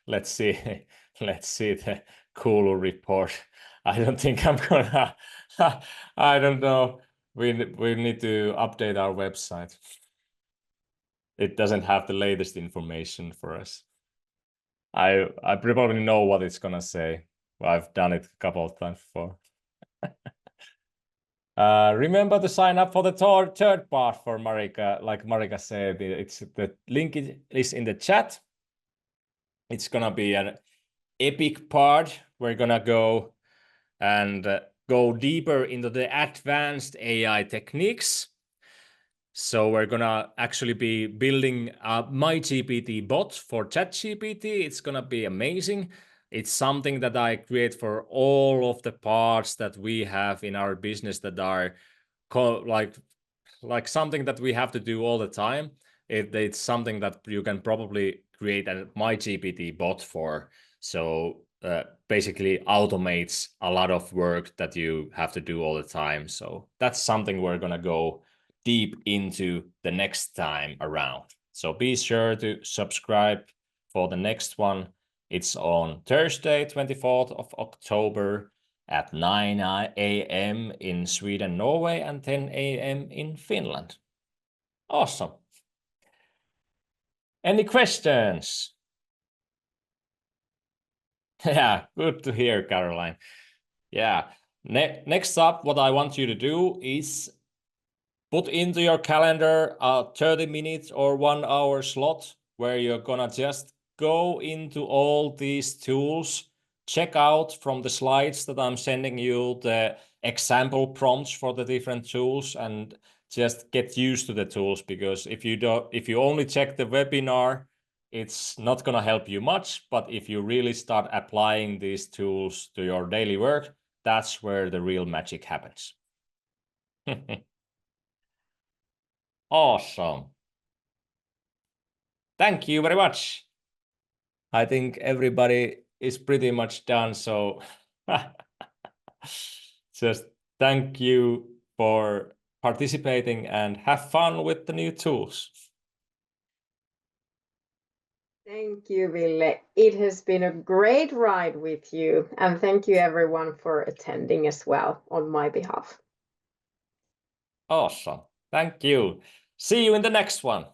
Let's see. Let's see the cool report. I don't think I'm gonna. I don't know. We need to update our website. It doesn't have the latest information for us. I probably know what it's gonna say. I've done it a couple of times before. Remember to sign up for the third part for Marika. Like Marika said, the link is in the chat. It's gonna be an epic part. We're gonna go and go deeper into the advanced AI techniques. So we're gonna actually be building a MyGPT bot for ChatGPT. It's gonna be amazing. It's something that I create for all of the parts that we have in our business that are like something that we have to do all the time. It's something that you can probably create a MyGPT bot for. So basically automates a lot of work that you have to do all the time. So that's something we're gonna go deep into the next time around. So be sure to subscribe for the next one. It's on Thursday, 24th of October at 9 a.m. in Sweden, Norway, and 10 a.m. in Finland. Awesome. Any questions? Yeah, good to hear, Caroline. Yeah. Next up, what I want you to do is put into your calendar a 30 minutes or 1 hour slot where you're gonna just go into all these tools, check out from the slides that I'm sending you the example prompts for the different tools, and just get used to the tools, because if you only check the webinar, it's not gonna help you much. But if you really start applying these tools to your daily work, that's where the real magic happens. Awesome. Thank you very much. I think everybody is pretty much done. So just thank you for participating and have fun with the new tools. Thank you, Ville. It has been a great ride with you. And thank you, everyone, for attending as well on my behalf. Awesome. Thank you. See you in the next one.